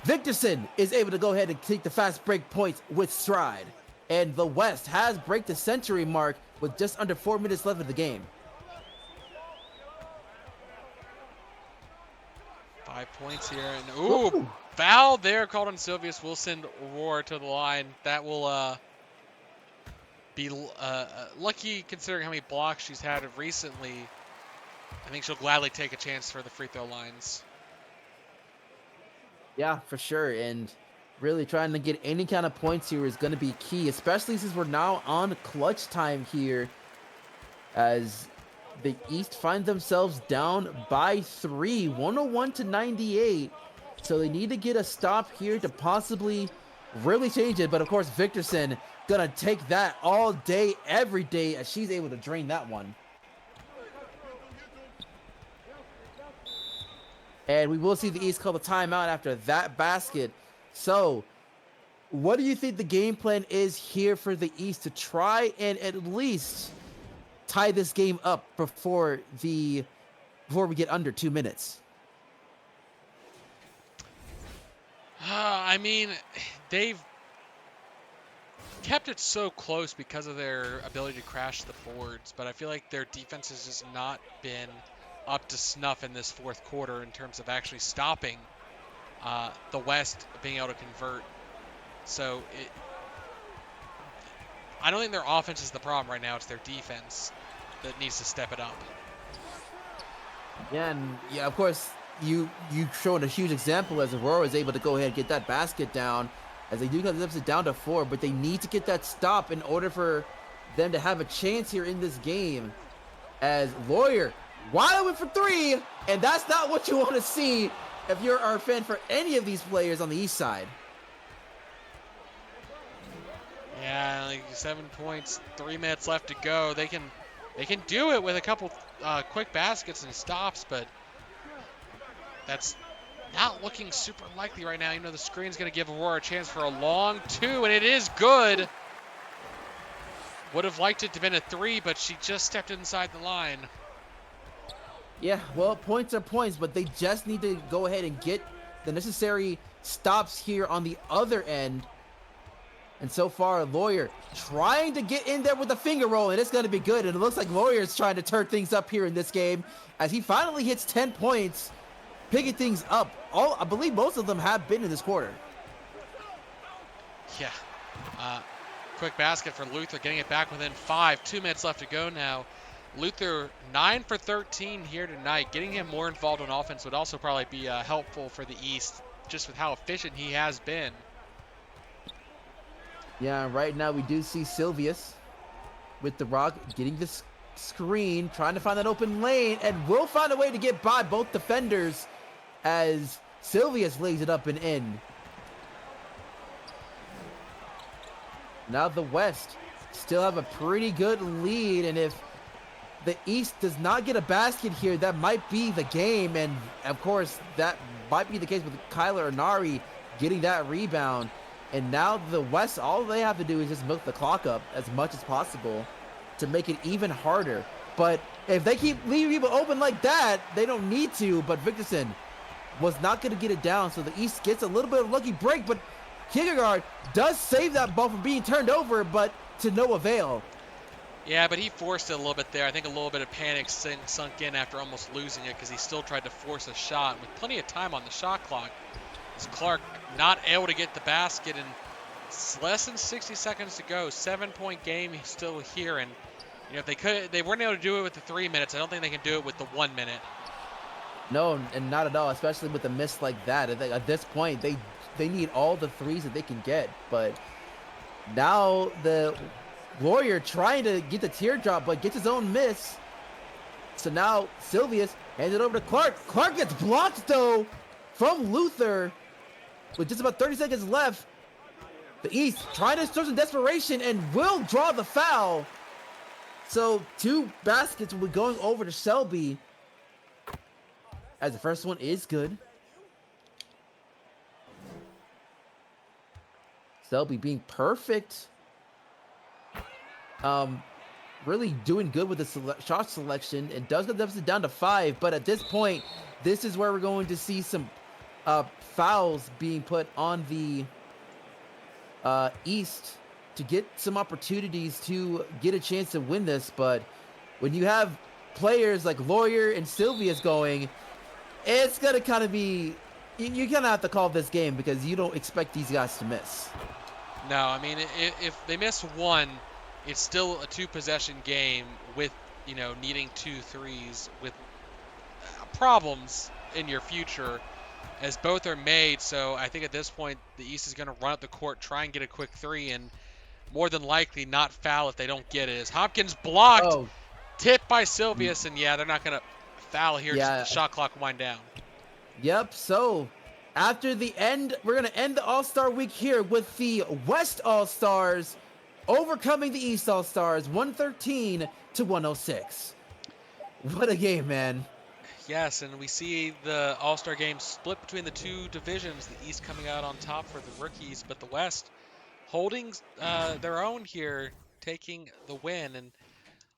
Victorson is able to go ahead and take the fast break points with stride. And the West has break the century mark with just under 4 minutes left of the game. 5 points here. And ooh, foul there called on Sylvius. Will send Aurora to the line. That will be lucky considering how many blocks she's had recently. I think she'll gladly take a chance for the free throw lines. Yeah, for sure. And really trying to get any kind of points here is going to be key, especially since we're now on clutch time here, as the East find themselves down by 3, 101-98. So they need to get a stop here to possibly really change it. But of course, Victorson gonna take that all day, every day, as she's able to drain that one. And we will see the East call the timeout after that basket. So, what do you think the game plan is here for the East to try and at least tie this game up before we get under 2 minutes? I mean, they've kept it so close because of their ability to crash the boards, but I feel like their defense has just not been up to snuff in this fourth quarter in terms of actually stopping the West being able to convert. So I don't think their offense is the problem right now. It's their defense that needs to step it up. Yeah, and yeah, of course, you showing a huge example as Aurora is able to go ahead and get that basket down, as they do cut it down to 4, but they need to get that stop in order for them to have a chance here in this game. As Lawyer wide open for 3, and that's not what you want to see if you're our fan for any of these players on the East side. Yeah, like 7 points, 3 minutes left to go. They can do it with a couple quick baskets and stops, but that's not looking super likely right now. You know, the screen's going to give Aurora a chance for a long 2, and it is good. Would have liked it to have been a 3, but she just stepped inside the line. Yeah, well, points are points, but they just need to go ahead and get the necessary stops here on the other end. And so far, Lawyer trying to get in there with a finger roll, and it's going to be good. And it looks like Lawyer's trying to turn things up here in this game as he finally hits 10 points, picking things up. I believe most of them have been in this quarter. Yeah. Quick basket for Luther, getting it back within 5. 2 minutes left to go now. Luther 9 for 13 here tonight. Getting him more involved on offense would also probably be helpful for the East, just with how efficient he has been. Yeah, right now we do see Silvius with the rock getting this screen, trying to find that open lane, and will find a way to get by both defenders as Silvius lays it up and in. Now the West still have a pretty good lead, and if the East does not get a basket here, that might be the game, and of course that might be the case with Kyler Anari getting that rebound. And now the West, all they have to do is just milk the clock up as much as possible to make it even harder. But if they keep leaving people open like that, they don't need to. But Victorson was not going to get it down, so the East gets a little bit of a lucky break. But Kierkegaard does save that ball from being turned over, but to no avail. Yeah, but he forced it a little bit there. I think a little bit of panic sunk in after almost losing it because he still tried to force a shot with plenty of time on the shot clock. As Clark not able to get the basket, and it's less than 60 seconds to go. 7-point game. He's still here, and you know if they weren't able to do it with the 3 minutes. I don't think they can do it with the 1 minute. No, and not at all. Especially with a miss like that. At this point, they need all the threes that they can get. But now the Warrior trying to get the teardrop, but gets his own miss. So now Silvius hands it over to Clark. Clark gets blocked though from Luther. With just about 30 seconds left, the East trying to show some desperation and will draw the foul. So 2 baskets will be going over to Selby, as the first one is good. Selby being perfect. Really doing good with the shot selection. It does get the deficit down to 5, but at this point, this is where we're going to see some fouls being put on the East to get some opportunities to get a chance to win this. But when you have players like Lawyer and Silvius going, it's gonna kind of be, you're gonna have to call this game because you don't expect these guys to miss. No, I mean if they miss 1, it's still a 2-possession game with needing 2 threes with problems in your future, as both are made. So I think at this point the East is going to run up the court, try and get a quick 3, and more than likely not foul if they don't get it. As Hopkins blocked, tipped by Silvius, and yeah, they're not going to foul here. Yeah. Just the shot clock wind down. Yep. So after the end, we're going to end the All-Star week here with the West All-Stars overcoming the East All-Stars 113-106. What a game, man. Yes, and we see the All-Star Game split between the two divisions, the East coming out on top for the rookies, but the West holding their own here, taking the win. And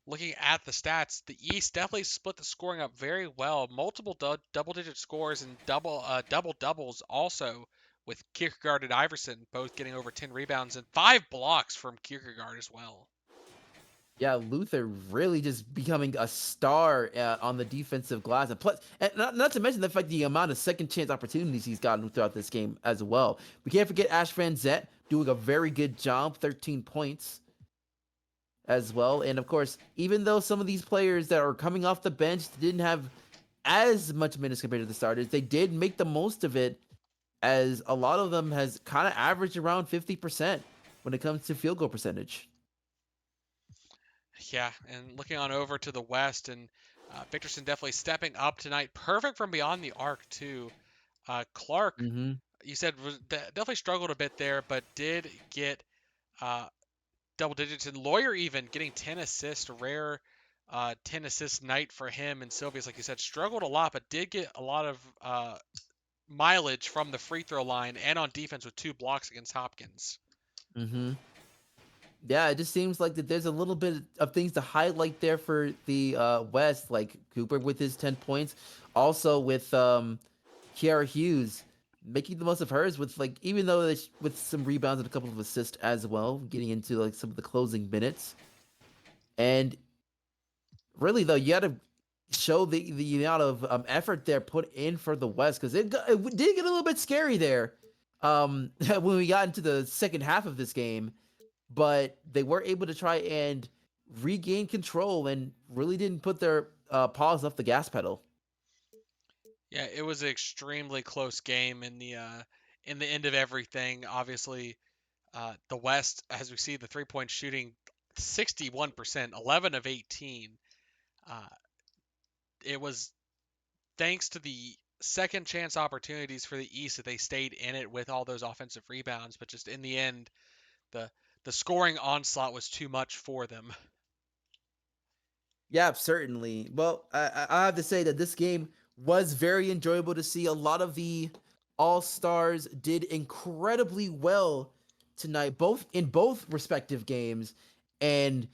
looking at the stats, the East definitely split the scoring up very well. Multiple double-digit scores and double doubles also, with Kierkegaard and Iverson both getting over 10 rebounds and 5 blocks from Kierkegaard as well. Yeah, Luther really just becoming a star on the defensive glass, and plus, and not to mention the fact the amount of second chance opportunities he's gotten throughout this game as well. We can't forget Ash Van Zet doing a very good job, 13 points as well. And of course, even though some of these players that are coming off the bench didn't have as much minutes compared to the starters, they did make the most of it, as a lot of them has kind of averaged around 50% when it comes to field goal percentage. Yeah, and looking on over to the West, and Victorson definitely stepping up tonight. Perfect from beyond the arc, too. Clark, Mm-hmm. you said, definitely struggled a bit there, but did get uh, double digits. And Lawyer even getting 10 assists, a rare 10 assist night for him. And Sylvia's, like you said, struggled a lot, but did get a lot of mileage from the free throw line and on defense with 2 blocks against Hopkins. Mm-hmm. Yeah, it just seems like that there's a little bit of things to highlight there for the West, like Cooper with his 10 points, also with Kiara Hughes making the most of hers with, like, even though with some rebounds and a couple of assists as well, getting into like some of the closing minutes. And really though, you got to show the amount of effort they're put in for the West, because it did get a little bit scary there when we got into the second half of this game, but they were able to try and regain control and really didn't put their paws off the gas pedal. Yeah, it was an extremely close game in the end of everything. Obviously, the West, as we see, the 3 point shooting, 61%, 11 of 18. Uh, it was thanks to the second chance opportunities for the East that they stayed in it with all those offensive rebounds, but just in the end, the the scoring onslaught was too much for them. Yeah, certainly. Well, I have to say that this game was very enjoyable to see. A lot of the All Stars did incredibly well tonight, both in both respective games. And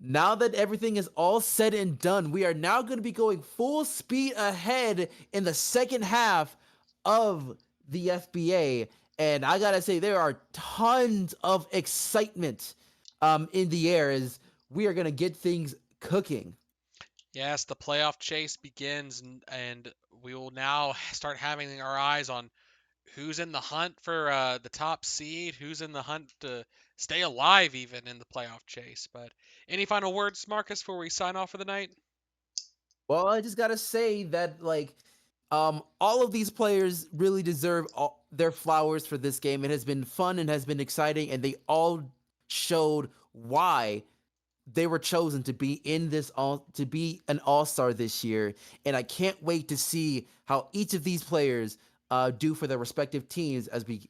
now that everything is all said and done, we are now going to be going full speed ahead in the second half of the FBA. And I gotta say, there are tons of excitement in the air as we are gonna get things cooking. Yes, the playoff chase begins, and we will now start having our eyes on who's in the hunt for the top seed, who's in the hunt to stay alive even in the playoff chase. But any final words, Marcus, before we sign off for the night? Well, I just gotta say that, like, all of these players really deserve their flowers for this game. It has been fun and has been exciting, and they all showed why they were chosen to be in this all to be an all-star this year. And I can't wait to see how each of these players do for their respective teams as we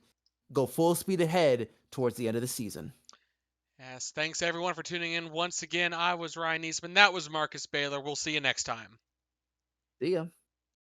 go full speed ahead towards the end of the season. Yes, thanks everyone for tuning in once again. I was Ryan Eastman. That was Marcus Baylor. We'll see you next time. See ya.